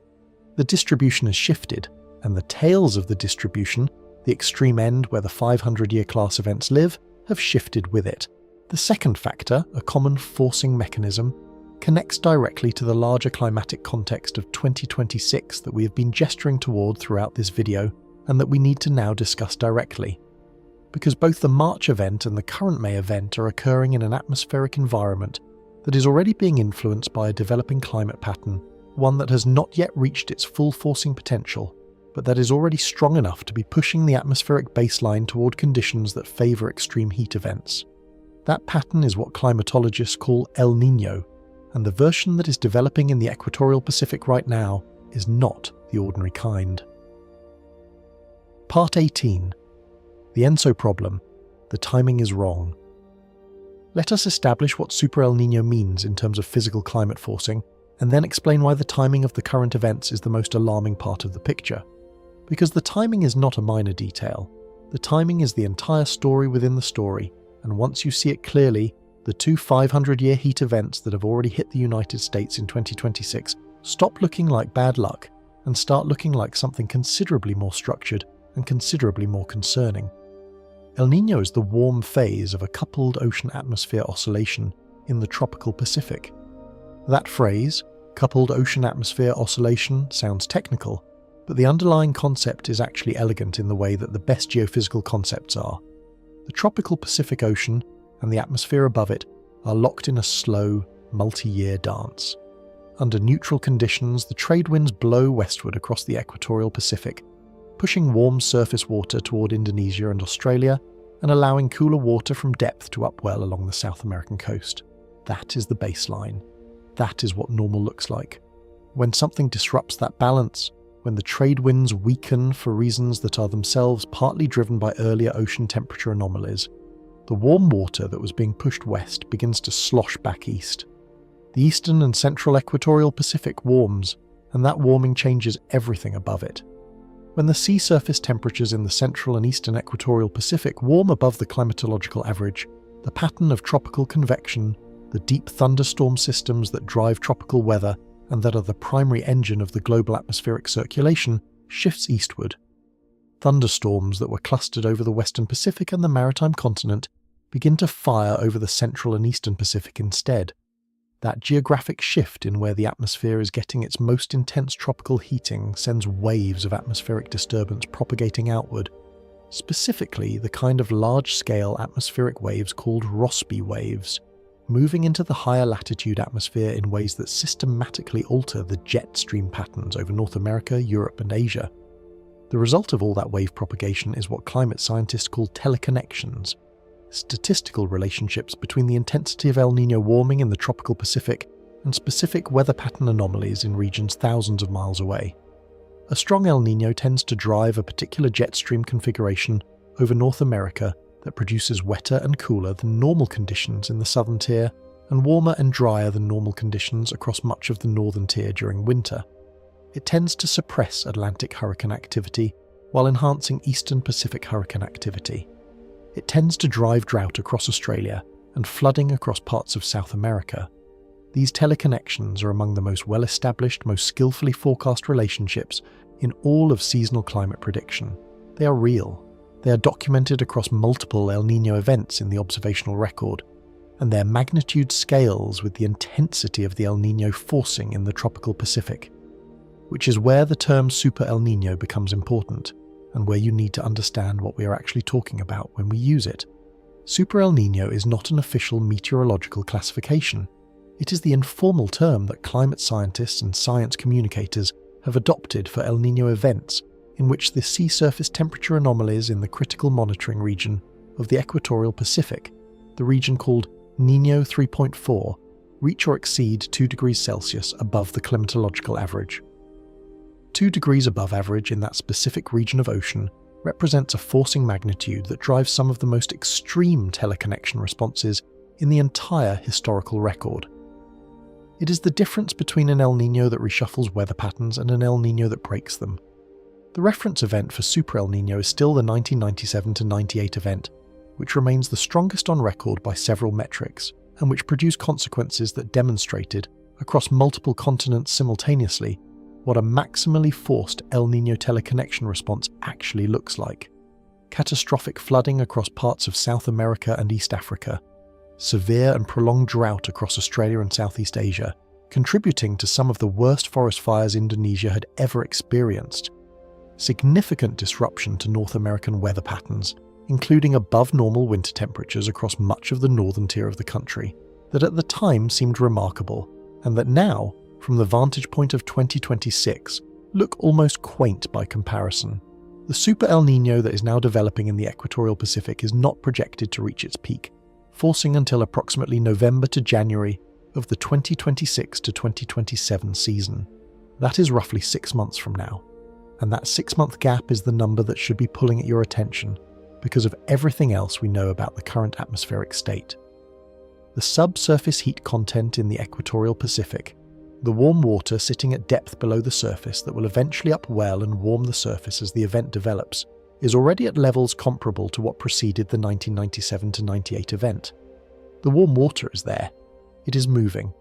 The distribution has shifted, and the tails of the distribution, the extreme end where the 500-year class events live, have shifted with it. The second factor, a common forcing mechanism, connects directly to the larger climatic context of 2026 that we have been gesturing toward throughout this video, and that we need to now discuss directly. Because both the March event and the current May event are occurring in an atmospheric environment that is already being influenced by a developing climate pattern, one that has not yet reached its full forcing potential, but that is already strong enough to be pushing the atmospheric baseline toward conditions that favour extreme heat events. That pattern is what climatologists call El Nino, and the version that is developing in the equatorial Pacific right now is not the ordinary kind. Part 18. The ENSO problem. The timing is wrong. Let us establish what Super El Nino means in terms of physical climate forcing, and then explain why the timing of the current events is the most alarming part of the picture. Because the timing is not a minor detail. The timing is the entire story within the story, and once you see it clearly, the 2 500-year heat events that have already hit the United States in 2026 stop looking like bad luck and start looking like something considerably more structured and considerably more concerning. El Nino is the warm phase of a coupled ocean-atmosphere oscillation in the tropical Pacific. That phrase, coupled ocean-atmosphere oscillation, sounds technical, but the underlying concept is actually elegant in the way that the best geophysical concepts are. The tropical Pacific Ocean and the atmosphere above it are locked in a slow, multi-year dance. Under neutral conditions, the trade winds blow westward across the equatorial Pacific, pushing warm surface water toward Indonesia and Australia and allowing cooler water from depth to upwell along the South American coast. That is the baseline. That is what normal looks like. When something disrupts that balance, when the trade winds weaken for reasons that are themselves partly driven by earlier ocean temperature anomalies, the warm water that was being pushed west begins to slosh back east. The eastern and central equatorial Pacific warms, and that warming changes everything above it. When the sea surface temperatures in the central and eastern equatorial Pacific warm above the climatological average, the pattern of tropical convection, the deep thunderstorm systems that drive tropical weather and that are the primary engine of the global atmospheric circulation, shifts eastward. Thunderstorms that were clustered over the western Pacific and the maritime continent begin to fire over the central and eastern Pacific instead. That geographic shift in where the atmosphere is getting its most intense tropical heating sends waves of atmospheric disturbance propagating outward, specifically the kind of large-scale atmospheric waves called Rossby waves, moving into the higher latitude atmosphere in ways that systematically alter the jet stream patterns over North America, Europe, and Asia. The result of all that wave propagation is what climate scientists call teleconnections, statistical relationships between the intensity of El Nino warming in the tropical Pacific and specific weather pattern anomalies in regions thousands of miles away. A strong El Nino tends to drive a particular jet stream configuration over North America that produces wetter and cooler than normal conditions in the southern tier and warmer and drier than normal conditions across much of the northern tier during winter. It tends to suppress Atlantic hurricane activity while enhancing eastern Pacific hurricane activity. It tends to drive drought across Australia and flooding across parts of South America. These teleconnections are among the most well-established, most skillfully forecast relationships in all of seasonal climate prediction. They are real. They are documented across multiple El Nino events in the observational record, and their magnitude scales with the intensity of the El Nino forcing in the tropical Pacific, which is where the term Super El Nino becomes important, and where you need to understand what we are actually talking about when we use it. Super El Nino is not an official meteorological classification. It is the informal term that climate scientists and science communicators have adopted for El Nino events in which the sea surface temperature anomalies in the critical monitoring region of the equatorial Pacific, the region called Nino 3.4, reach or exceed 2 degrees Celsius above the climatological average. 2 degrees above average in that specific region of ocean represents a forcing magnitude that drives some of the most extreme teleconnection responses in the entire historical record. It is the difference between an El Nino that reshuffles weather patterns and an El Nino that breaks them. The reference event for Super El Nino is still the 1997-98 event, which remains the strongest on record by several metrics, and which produced consequences that demonstrated, across multiple continents simultaneously, what a maximally forced El Nino teleconnection response actually looks like. Catastrophic flooding across parts of South America and East Africa, severe and prolonged drought across Australia and Southeast Asia, contributing to some of the worst forest fires Indonesia had ever experienced. Significant disruption to North American weather patterns, including above normal winter temperatures across much of the northern tier of the country, that at the time seemed remarkable, and that now, from the vantage point of 2026, look almost quaint by comparison. The Super El Nino that is now developing in the equatorial Pacific is not projected to reach its peak, forcing until approximately November to January of the 2026 to 2027 season. That is roughly 6 months from now, and that 6-month gap is the number that should be pulling at your attention because of everything else we know about the current atmospheric state. The subsurface heat content in the equatorial Pacific, the warm water sitting at depth below the surface that will eventually upwell and warm the surface as the event develops, is already at levels comparable to what preceded the 1997-98 event. The warm water is there. It is moving.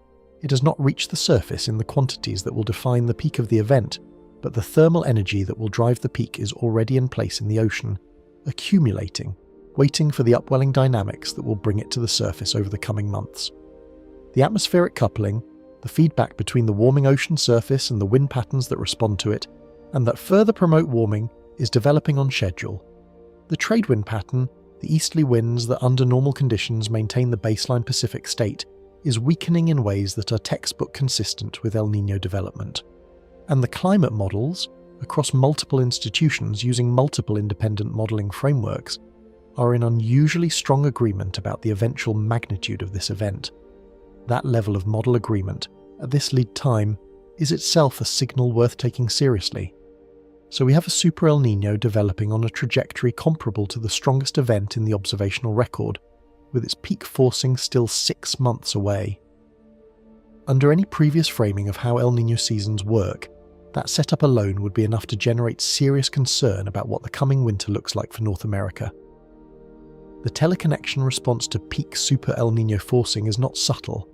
It has not reached the surface in the quantities that will define the peak of the event, but the thermal energy that will drive the peak is already in place in the ocean, accumulating, waiting for the upwelling dynamics that will bring it to the surface over the coming months. The atmospheric coupling, the feedback between the warming ocean surface and the wind patterns that respond to it, and that further promote warming, is developing on schedule. The trade wind pattern, the easterly winds that under normal conditions maintain the baseline Pacific state, is weakening in ways that are textbook consistent with El Nino development. And the climate models, across multiple institutions using multiple independent modelling frameworks, are in unusually strong agreement about the eventual magnitude of this event. That level of model agreement, at this lead time, is itself a signal worth taking seriously. So we have a super El Nino developing on a trajectory comparable to the strongest event in the observational record, with its peak forcing still 6 months away. Under any previous framing of how El Nino seasons work, that setup alone would be enough to generate serious concern about what the coming winter looks like for North America. The teleconnection response to peak super El Nino forcing is not subtle,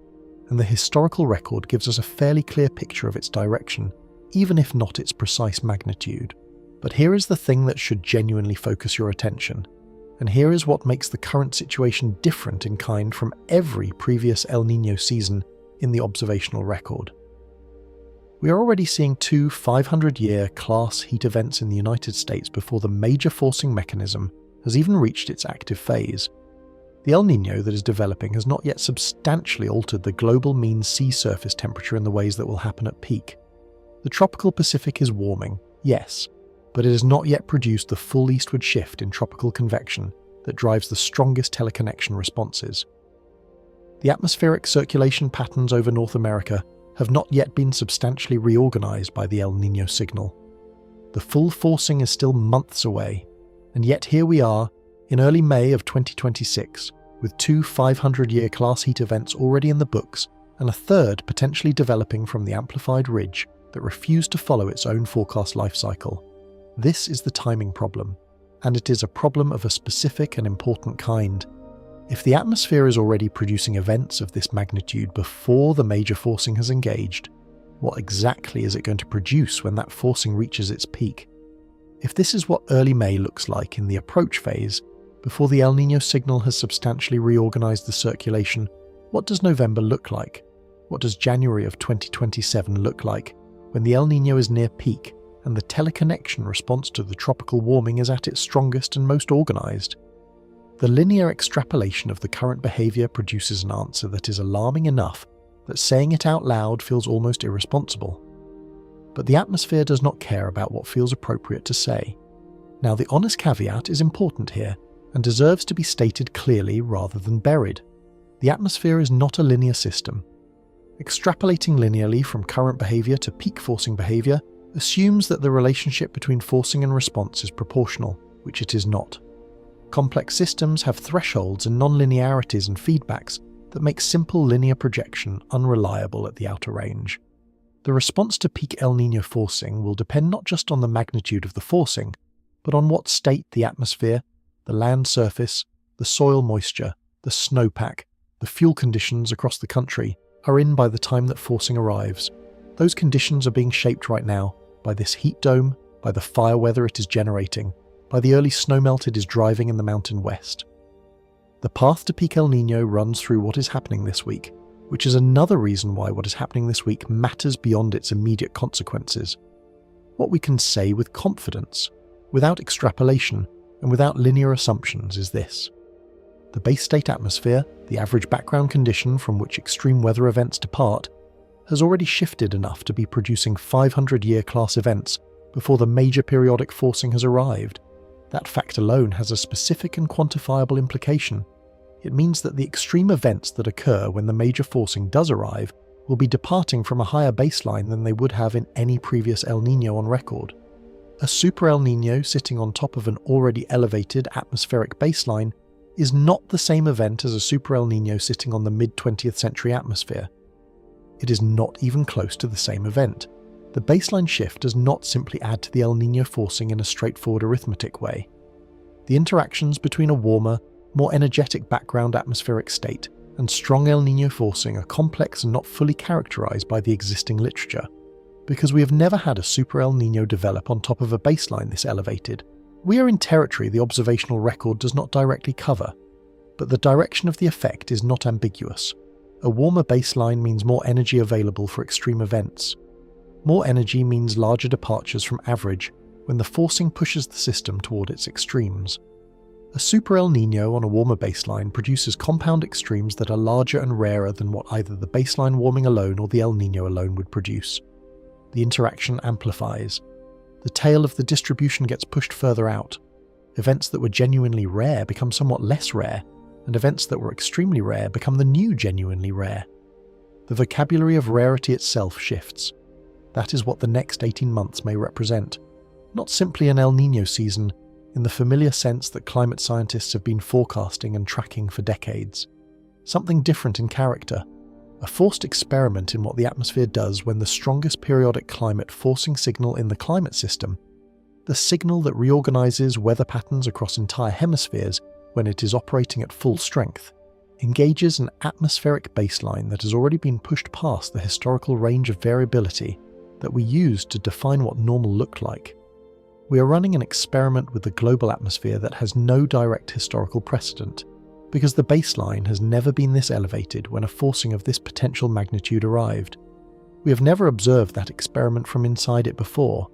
and the historical record gives us a fairly clear picture of its direction, even if not its precise magnitude. But here is the thing that should genuinely focus your attention, and here is what makes the current situation different in kind from every previous El Nino season in the observational record. We are already seeing 2 500-year class heat events in the United States before the major forcing mechanism has even reached its active phase. The El Nino that is developing has not yet substantially altered the global mean sea surface temperature in the ways that will happen at peak. The tropical Pacific is warming, yes, but it has not yet produced the full eastward shift in tropical convection that drives the strongest teleconnection responses. The atmospheric circulation patterns over North America have not yet been substantially reorganized by the El Nino signal. The full forcing is still months away, and yet here we are, in early May of 2026, with 2 500-year class heat events already in the books, and a third potentially developing from the amplified ridge that refused to follow its own forecast life cycle. This is the timing problem, and it is a problem of a specific and important kind. If the atmosphere is already producing events of this magnitude before the major forcing has engaged, what exactly is it going to produce when that forcing reaches its peak? If this is what early May looks like in the approach phase, before the El Nino signal has substantially reorganized the circulation, what does November look like? What does January of 2027 look like, when the El Nino is near peak and the teleconnection response to the tropical warming is at its strongest and most organized? The linear extrapolation of the current behavior produces an answer that is alarming enough that saying it out loud feels almost irresponsible. But the atmosphere does not care about what feels appropriate to say. Now, the honest caveat is important here and deserves to be stated clearly rather than buried. The atmosphere is not a linear system. Extrapolating linearly from current behavior to peak forcing behavior assumes that the relationship between forcing and response is proportional, which it is not. Complex systems have thresholds and nonlinearities and feedbacks that make simple linear projection unreliable at the outer range. The response to peak El Nino forcing will depend not just on the magnitude of the forcing, but on what state the atmosphere, the land surface, the soil moisture, the snowpack, the fuel conditions across the country are in by the time that forcing arrives. Those conditions are being shaped right now by this heat dome, by the fire weather it is generating, by the early snowmelt it is driving in the mountain west. The path to peak El Nino runs through what is happening this week, which is another reason why what is happening this week matters beyond its immediate consequences. What we can say with confidence, without extrapolation, and without linear assumptions is this. The base state atmosphere, the average background condition from which extreme weather events depart, has already shifted enough to be producing 500-year class events before the major periodic forcing has arrived. That fact alone has a specific and quantifiable implication. It means that the extreme events that occur when the major forcing does arrive will be departing from a higher baseline than they would have in any previous El Nino on record. A super El Nino sitting on top of an already elevated atmospheric baseline is not the same event as a super El Nino sitting on the mid-20th century atmosphere. It is not even close to the same event. The baseline shift does not simply add to the El Nino forcing in a straightforward arithmetic way. The interactions between a warmer, more energetic background atmospheric state and strong El Nino forcing are complex and not fully characterized by the existing literature, because we have never had a super El Nino develop on top of a baseline this elevated. We are in territory the observational record does not directly cover, but the direction of the effect is not ambiguous. A warmer baseline means more energy available for extreme events. More energy means larger departures from average when the forcing pushes the system toward its extremes. A super El Nino on a warmer baseline produces compound extremes that are larger and rarer than what either the baseline warming alone or the El Nino alone would produce. The interaction amplifies. The tail of the distribution gets pushed further out. Events that were genuinely rare become somewhat less rare, and events that were extremely rare become the new genuinely rare. The vocabulary of rarity itself shifts. That is what the next 18 months may represent. Not simply an El Nino season, in the familiar sense that climate scientists have been forecasting and tracking for decades. Something different in character. A forced experiment in what the atmosphere does when the strongest periodic climate forcing signal in the climate system, the signal that reorganizes weather patterns across entire hemispheres when it is operating at full strength, engages an atmospheric baseline that has already been pushed past the historical range of variability that we used to define what normal looked like. We are running an experiment with the global atmosphere that has no direct historical precedent, because the baseline has never been this elevated when a forcing of this potential magnitude arrived. We have never observed that experiment from inside it before.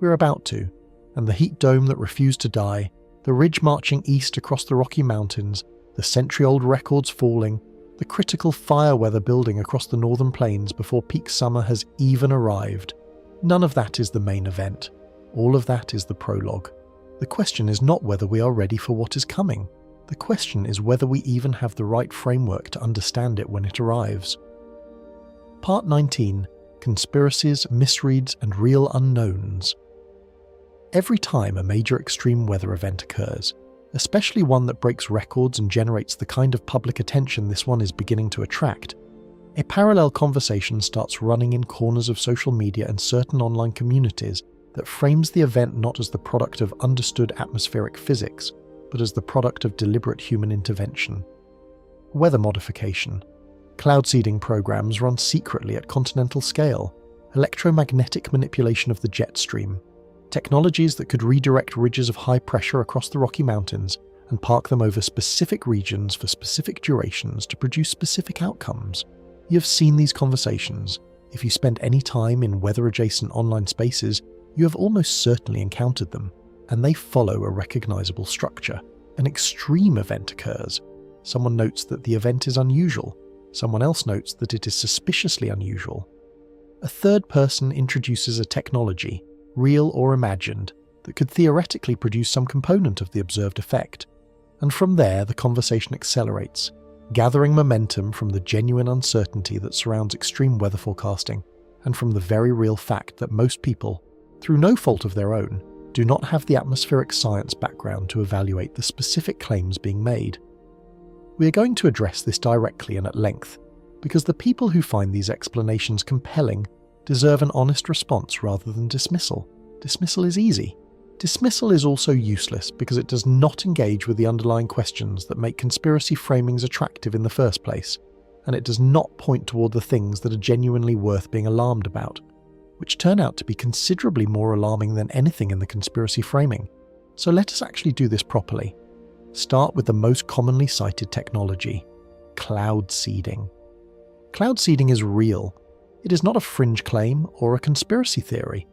We're about to, and the heat dome that refused to die, the ridge marching east across the Rocky Mountains, the century-old records falling, the critical fire weather building across the northern plains before peak summer has even arrived. None of that is the main event. All of that is the prologue. The question is not whether we are ready for what is coming. The question is whether we even have the right framework to understand it when it arrives. Part 19. Conspiracies, Misreads, and Real Unknowns. Every time a major extreme weather event occurs, especially one that breaks records and generates the kind of public attention this one is beginning to attract, a parallel conversation starts running in corners of social media and certain online communities that frames the event not as the product of understood atmospheric physics, but as the product of deliberate human intervention. Weather modification. Cloud seeding programs run secretly at continental scale, electromagnetic manipulation of the jet stream, technologies that could redirect ridges of high pressure across the Rocky Mountains and park them over specific regions for specific durations to produce specific outcomes. You have seen these conversations. If you spend any time in weather-adjacent online spaces, you have almost certainly encountered them, and they follow a recognizable structure. An extreme event occurs. Someone notes that the event is unusual. Someone else notes that it is suspiciously unusual. A third person introduces a technology, real or imagined, that could theoretically produce some component of the observed effect. And from there, the conversation accelerates, gathering momentum from the genuine uncertainty that surrounds extreme weather forecasting, and from the very real fact that most people, through no fault of their own, do not have the atmospheric science background to evaluate the specific claims being made. We are going to address this directly and at length, because the people who find these explanations compelling deserve an honest response rather than dismissal. Dismissal is easy. Dismissal is also useless because it does not engage with the underlying questions that make conspiracy framings attractive in the first place, and it does not point toward the things that are genuinely worth being alarmed about, which turn out to be considerably more alarming than anything in the conspiracy framing. So let us actually do this properly. Start with the most commonly cited technology, cloud seeding. Cloud seeding is real. It is not a fringe claim or a conspiracy theory.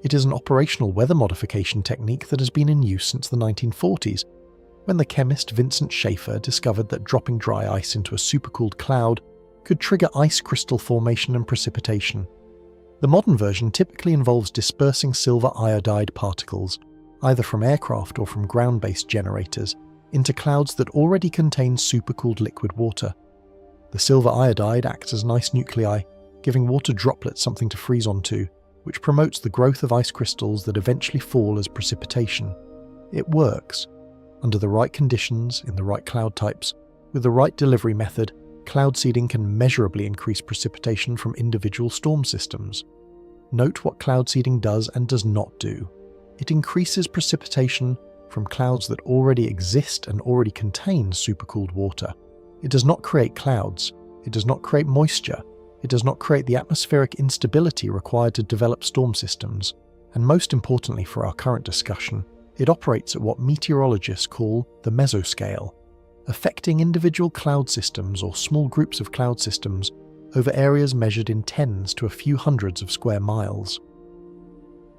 It is an operational weather modification technique that has been in use since the 1940s, when the chemist Vincent Schaefer discovered that dropping dry ice into a supercooled cloud could trigger ice crystal formation and precipitation. The modern version typically involves dispersing silver iodide particles, either from aircraft or from ground-based generators, into clouds that already contain supercooled liquid water. The silver iodide acts as an ice nuclei, giving water droplets something to freeze onto, which promotes the growth of ice crystals that eventually fall as precipitation. It works. Under the right conditions, in the right cloud types, with the right delivery method, cloud seeding can measurably increase precipitation from individual storm systems. Note what cloud seeding does and does not do. It increases precipitation from clouds that already exist and already contain supercooled water. It does not create clouds. It does not create moisture. It does not create the atmospheric instability required to develop storm systems. And most importantly for our current discussion, it operates at what meteorologists call the mesoscale, affecting individual cloud systems or small groups of cloud systems over areas measured in tens to a few hundreds of square miles.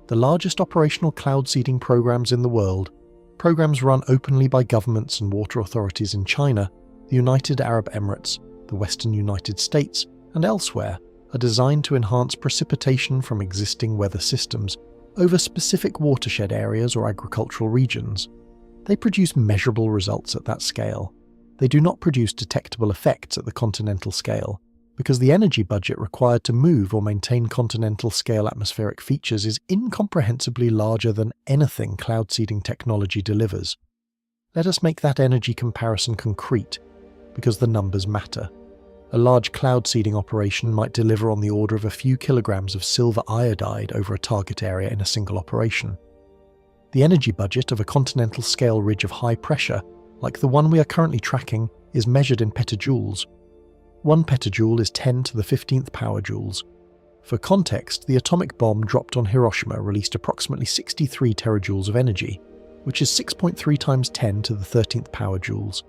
The largest operational cloud seeding programs in the world Programs run openly by governments and water authorities in China, the United Arab Emirates, the Western United States, and elsewhere are designed to enhance precipitation from existing weather systems over specific watershed areas or agricultural regions. They produce measurable results at that scale. They do not produce detectable effects at the continental scale, because the energy budget required to move or maintain continental-scale atmospheric features is incomprehensibly larger than anything cloud seeding technology delivers. Let us make that energy comparison concrete, because the numbers matter. A large cloud seeding operation might deliver on the order of a few kilograms of silver iodide over a target area in a single operation. The energy budget of a continental-scale ridge of high pressure, like the one we are currently tracking, is measured in petajoules. 1 petajoule is 10 to the 15th power joules. For context, the atomic bomb dropped on Hiroshima released approximately 63 terajoules of energy, which is 6.3 times 10 to the 13th power joules.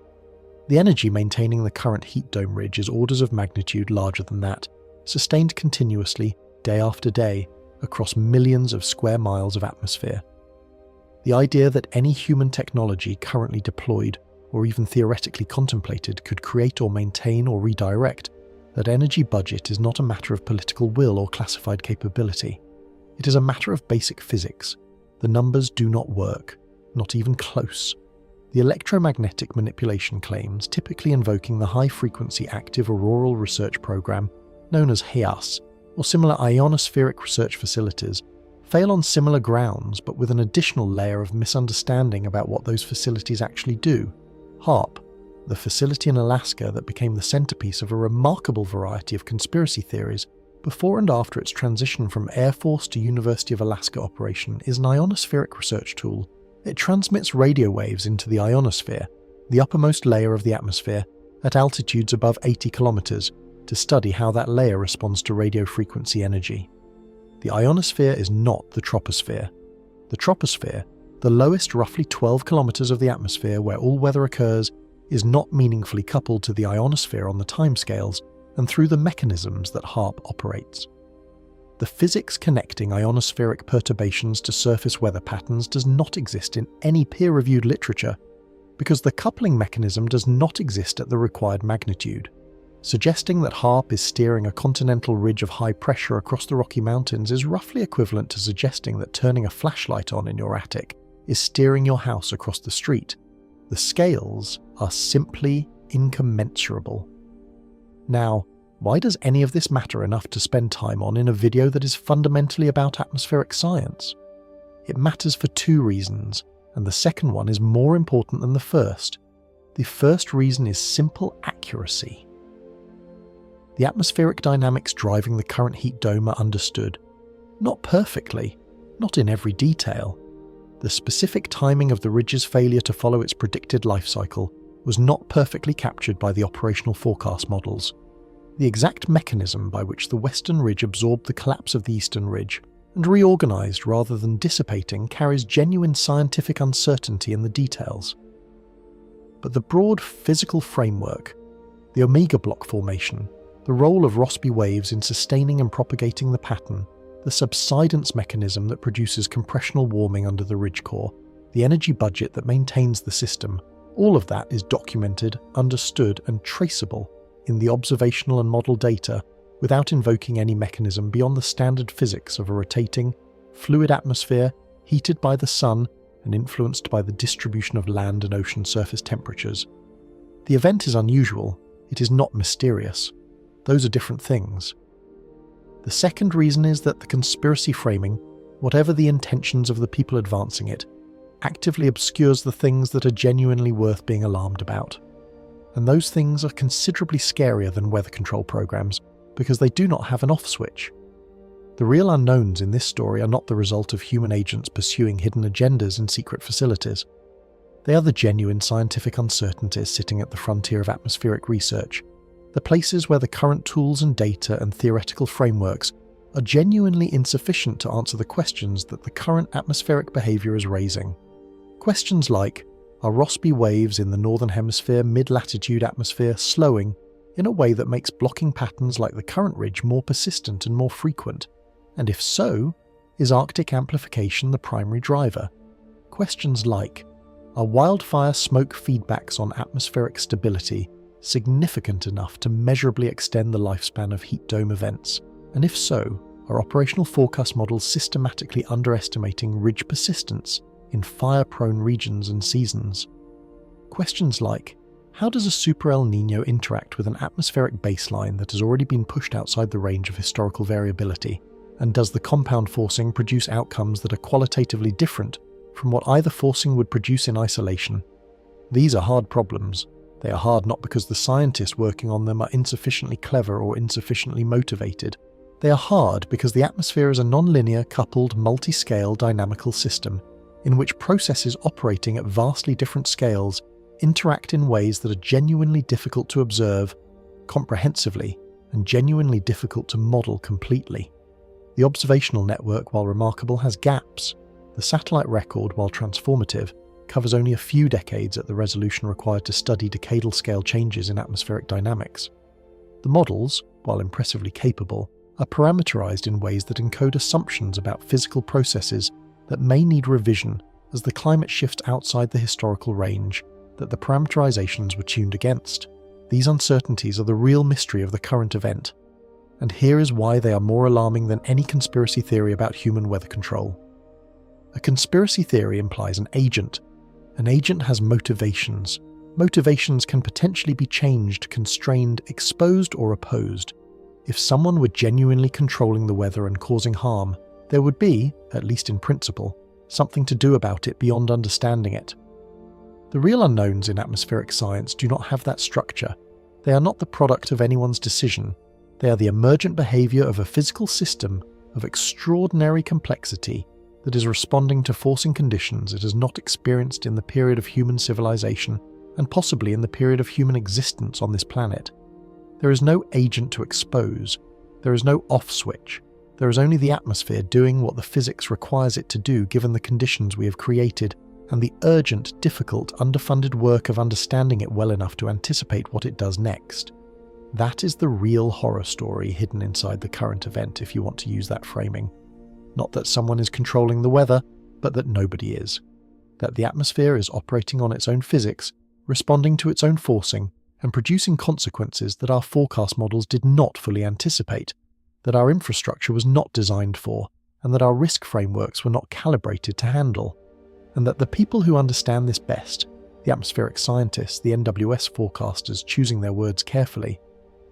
The energy maintaining the current heat dome ridge is orders of magnitude larger than that, sustained continuously, day after day, across millions of square miles of atmosphere. The idea that any human technology currently deployed, or even theoretically contemplated, could create or maintain or redirect that energy budget is not a matter of political will or classified capability. It is a matter of basic physics. The numbers do not work, not even close. The electromagnetic manipulation claims, typically invoking the high-frequency active auroral research program known as HEAS, or similar ionospheric research facilities, fail on similar grounds but with an additional layer of misunderstanding about what those facilities actually do. HAARP, the facility in Alaska that became the centerpiece of a remarkable variety of conspiracy theories before and after its transition from Air Force to University of Alaska operation, is an ionospheric research tool. It transmits radio waves into the ionosphere, the uppermost layer of the atmosphere, at altitudes above 80 kilometers to study how that layer responds to radio frequency energy. The ionosphere is not the troposphere. The troposphere, the lowest roughly 12 kilometers of the atmosphere where all weather occurs, is not meaningfully coupled to the ionosphere on the timescales and through the mechanisms that HAARP operates. The physics connecting ionospheric perturbations to surface weather patterns does not exist in any peer-reviewed literature because the coupling mechanism does not exist at the required magnitude. Suggesting that HAARP is steering a continental ridge of high pressure across the Rocky Mountains is roughly equivalent to suggesting that turning a flashlight on in your attic is steering your house across the street. The scales are simply incommensurable. Now, why does any of this matter enough to spend time on in a video that is fundamentally about atmospheric science? It matters for two reasons, and the second one is more important than the first. The first reason is simple accuracy. The atmospheric dynamics driving the current heat dome are understood. Not perfectly, not in every detail. The specific timing of the ridge's failure to follow its predicted life cycle was not perfectly captured by the operational forecast models. The exact mechanism by which the western ridge absorbed the collapse of the eastern ridge and reorganized rather than dissipating carries genuine scientific uncertainty in the details. But the broad physical framework, the omega block formation, the role of Rossby waves in sustaining and propagating the pattern, the subsidence mechanism that produces compressional warming under the ridge core, the energy budget that maintains the system, all of that is documented, understood, and traceable in the observational and model data without invoking any mechanism beyond the standard physics of a rotating, fluid atmosphere heated by the sun and influenced by the distribution of land and ocean surface temperatures. The event is unusual, it is not mysterious. Those are different things. The second reason is that the conspiracy framing, whatever the intentions of the people advancing it, actively obscures the things that are genuinely worth being alarmed about. And those things are considerably scarier than weather control programs because they do not have an off switch. The real unknowns in this story are not the result of human agents pursuing hidden agendas in secret facilities. They are the genuine scientific uncertainties sitting at the frontier of atmospheric research, the places where the current tools and data and theoretical frameworks are genuinely insufficient to answer the questions that the current atmospheric behavior is raising. Questions like, are Rossby waves in the northern hemisphere mid-latitude atmosphere slowing in a way that makes blocking patterns like the current ridge more persistent and more frequent? And if so, is Arctic amplification the primary driver? Questions like, Are wildfire smoke feedbacks on atmospheric stability significant enough to measurably extend the lifespan of heat dome events? And if so, are operational forecast models systematically underestimating ridge persistence in fire-prone regions and seasons? Questions like, how does a super El Nino interact with an atmospheric baseline that has already been pushed outside the range of historical variability? And does the compound forcing produce outcomes that are qualitatively different from what either forcing would produce in isolation? These are hard problems. They are hard not because the scientists working on them are insufficiently clever or insufficiently motivated. They are hard because the atmosphere is a non-linear, coupled, multi-scale dynamical system in which processes operating at vastly different scales interact in ways that are genuinely difficult to observe comprehensively and genuinely difficult to model completely. The observational network, while remarkable, has gaps. The satellite record, while transformative, covers only a few decades at the resolution required to study decadal scale changes in atmospheric dynamics. The models, while impressively capable, are parameterized in ways that encode assumptions about physical processes that may need revision as the climate shifts outside the historical range that the parameterizations were tuned against. These uncertainties are the real mystery of the current event, and here is why they are more alarming than any conspiracy theory about human weather control. A conspiracy theory implies an agent. An agent has motivations. Motivations can potentially be changed, constrained, exposed, or opposed. If someone were genuinely controlling the weather and causing harm, there would be, at least in principle, something to do about it beyond understanding it. The real unknowns in atmospheric science do not have that structure. They are not the product of anyone's decision. They are the emergent behavior of a physical system of extraordinary complexity that is responding to forcing conditions it has not experienced in the period of human civilization and possibly in the period of human existence on this planet. There is no agent to expose. There is no off switch. There is only the atmosphere doing what the physics requires it to do given the conditions we have created and the urgent, difficult, underfunded work of understanding it well enough to anticipate what it does next. That is the real horror story hidden inside the current event, if you want to use that framing. Not that someone is controlling the weather, but that nobody is. That the atmosphere is operating on its own physics, responding to its own forcing, and producing consequences that our forecast models did not fully anticipate, that our infrastructure was not designed for, and that our risk frameworks were not calibrated to handle. And that the people who understand this best, the atmospheric scientists, the NWS forecasters choosing their words carefully,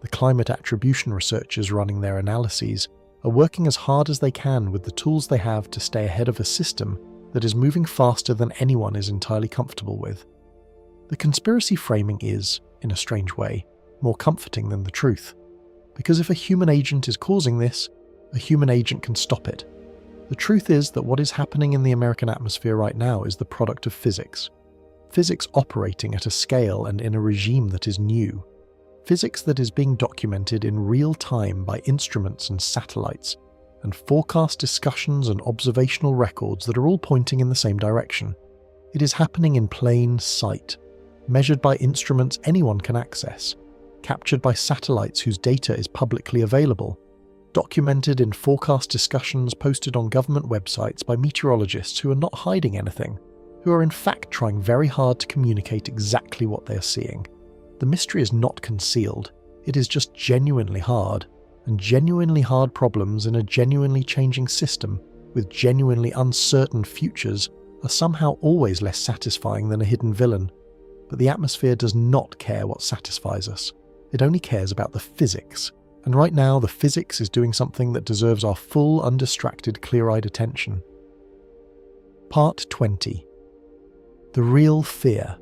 the climate attribution researchers running their analyses, are working as hard as they can with the tools they have to stay ahead of a system that is moving faster than anyone is entirely comfortable with. The conspiracy framing is, in a strange way, more comforting than the truth. Because if a human agent is causing this, a human agent can stop it. The truth is that what is happening in the American atmosphere right now is the product of physics. Physics operating at a scale and in a regime that is new. Physics that is being documented in real time by instruments and satellites, and forecast discussions and observational records that are all pointing in the same direction. It is happening in plain sight, measured by instruments anyone can access, captured by satellites whose data is publicly available, documented in forecast discussions posted on government websites by meteorologists who are not hiding anything, who are in fact trying very hard to communicate exactly what they are seeing. The mystery is not concealed, it is just genuinely hard, and genuinely hard problems in a genuinely changing system with genuinely uncertain futures are somehow always less satisfying than a hidden villain. But the atmosphere does not care what satisfies us. It only cares about the physics. And right now, the physics is doing something that deserves our full, undistracted, clear-eyed attention. Part 20. The real fear.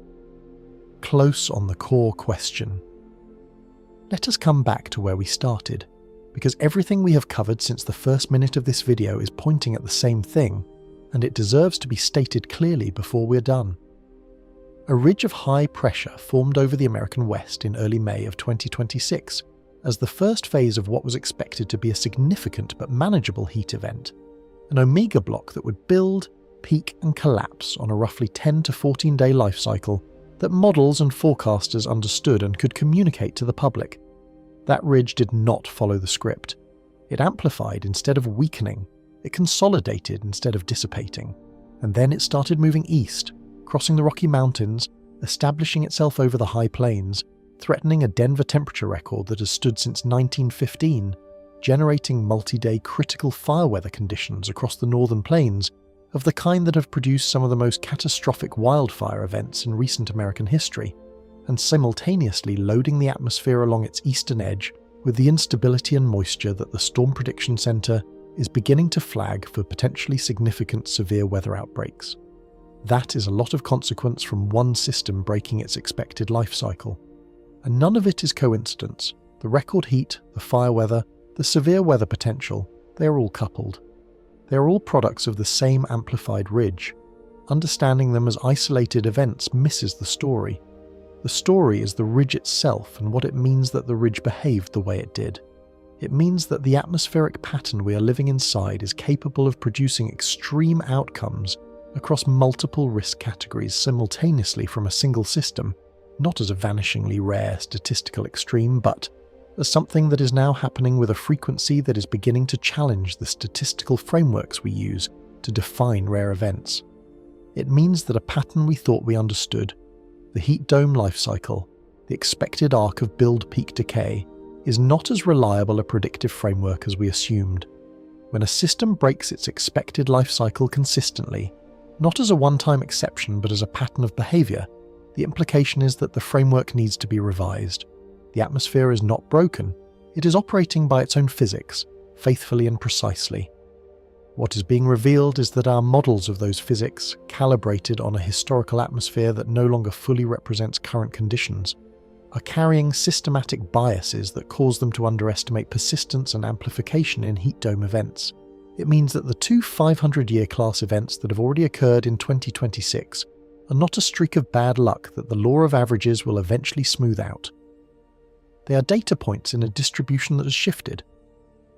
Close on the core question. Let us come back to where we started, because everything we have covered since the first minute of this video is pointing at the same thing, and it deserves to be stated clearly before we're done. A ridge of high pressure formed over the American West in early May of 2026 as the first phase of what was expected to be a significant but manageable heat event, an omega block that would build, peak and collapse on a roughly 10 to 14 day life cycle that models and forecasters understood and could communicate to the public. That ridge did not follow the script. It amplified instead of weakening, it consolidated instead of dissipating, and then it started moving east, crossing the Rocky Mountains, establishing itself over the high plains, threatening a Denver temperature record that has stood since 1915, generating multi-day critical fire weather conditions across the northern plains of the kind that have produced some of the most catastrophic wildfire events in recent American history, and simultaneously loading the atmosphere along its eastern edge with the instability and moisture that the Storm Prediction Center is beginning to flag for potentially significant severe weather outbreaks. That is a lot of consequence from one system breaking its expected life cycle. And none of it is coincidence. The record heat, the fire weather, the severe weather potential, they are all coupled. They are all products of the same amplified ridge. Understanding them as isolated events misses the story. The story is the ridge itself and what it means that the ridge behaved the way it did. It means that the atmospheric pattern we are living inside is capable of producing extreme outcomes across multiple risk categories simultaneously from a single system, not as a vanishingly rare statistical extreme, but as something that is now happening with a frequency that is beginning to challenge the statistical frameworks we use to define rare events. It means that a pattern we thought we understood, the heat dome life cycle, the expected arc of build-peak decay, is not as reliable a predictive framework as we assumed. When a system breaks its expected life cycle consistently, not as a one-time exception but as a pattern of behavior, the implication is that the framework needs to be revised. The atmosphere is not broken, it is operating by its own physics, faithfully and precisely. What is being revealed is that our models of those physics, calibrated on a historical atmosphere that no longer fully represents current conditions, are carrying systematic biases that cause them to underestimate persistence and amplification in heat dome events. It means that the two 500-year class events that have already occurred in 2026 are not a streak of bad luck that the law of averages will eventually smooth out. They are data points in a distribution that has shifted.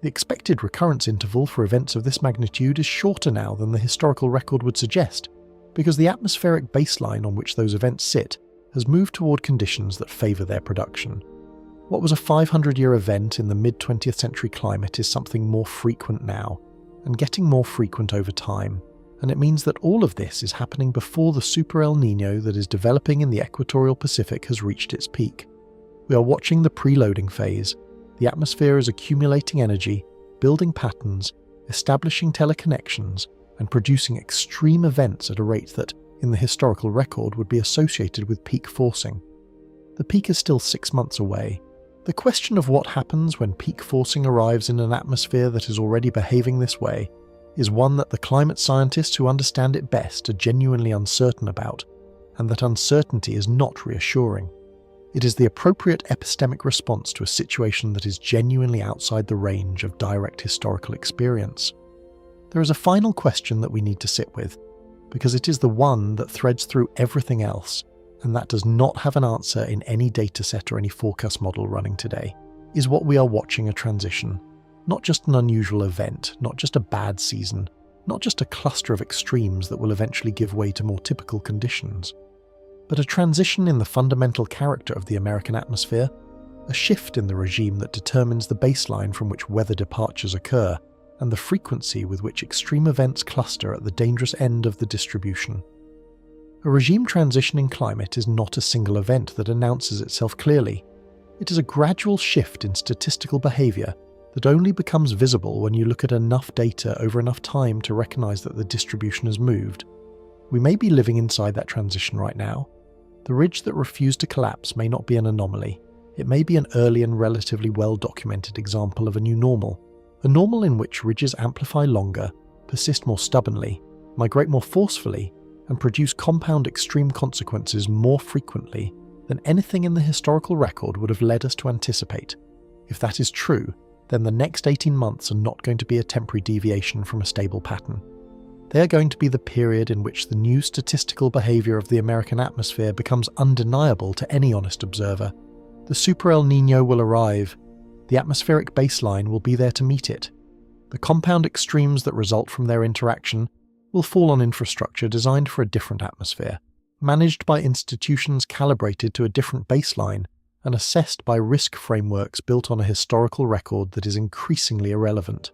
The expected recurrence interval for events of this magnitude is shorter now than the historical record would suggest, because the atmospheric baseline on which those events sit has moved toward conditions that favour their production. What was a 500-year event in the mid-20th century climate is something more frequent now, and getting more frequent over time, and it means that all of this is happening before the super El Nino that is developing in the equatorial Pacific has reached its peak. We are watching the preloading phase. The atmosphere is accumulating energy, building patterns, establishing teleconnections, and producing extreme events at a rate that, in the historical record, would be associated with peak forcing. The peak is still 6 months away. The question of what happens when peak forcing arrives in an atmosphere that is already behaving this way is one that the climate scientists who understand it best are genuinely uncertain about, and that uncertainty is not reassuring. It is the appropriate epistemic response to a situation that is genuinely outside the range of direct historical experience. There is a final question that we need to sit with, because it is the one that threads through everything else, and that does not have an answer in any dataset or any forecast model running today. Is what we are watching a transition? Not just an unusual event, not just a bad season, not just a cluster of extremes that will eventually give way to more typical conditions, but a transition in the fundamental character of the American atmosphere, a shift in the regime that determines the baseline from which weather departures occur, and the frequency with which extreme events cluster at the dangerous end of the distribution. A regime transition in climate is not a single event that announces itself clearly. It is a gradual shift in statistical behavior that only becomes visible when you look at enough data over enough time to recognize that the distribution has moved. We may be living inside that transition right now. The ridge that refused to collapse may not be an anomaly. It may be an early and relatively well-documented example of a new normal. A normal in which ridges amplify longer, persist more stubbornly, migrate more forcefully, and produce compound extreme consequences more frequently than anything in the historical record would have led us to anticipate. If that is true, then the next 18 months are not going to be a temporary deviation from a stable pattern. They are going to be the period in which the new statistical behavior of the American atmosphere becomes undeniable to any honest observer. The Super El Nino will arrive. The atmospheric baseline will be there to meet it. The compound extremes that result from their interaction will fall on infrastructure designed for a different atmosphere, managed by institutions calibrated to a different baseline, and assessed by risk frameworks built on a historical record that is increasingly irrelevant.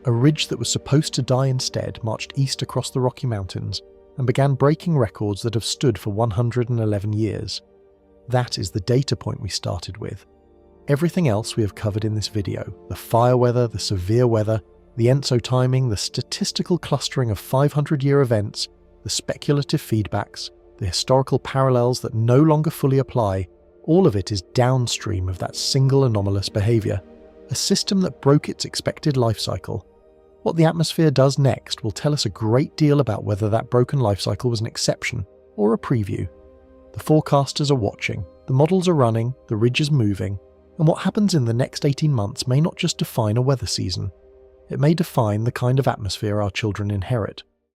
A ridge that was supposed to die instead marched east across the Rocky Mountains, and began breaking records that have stood for 111 years. That is the data point we started with. Everything else we have covered in this video, the fire weather, the severe weather, the ENSO timing, the statistical clustering of 500-year events, the speculative feedbacks, the historical parallels that no longer fully apply, all of it is downstream of that single anomalous behaviour, a system that broke its expected life cycle. What the atmosphere does next will tell us a great deal about whether that broken life cycle was an exception or a preview. The forecasters are watching, the models are running, the ridge is moving, and what happens in the next 18 months may not just define a weather season. It may define the kind of atmosphere our children inherit.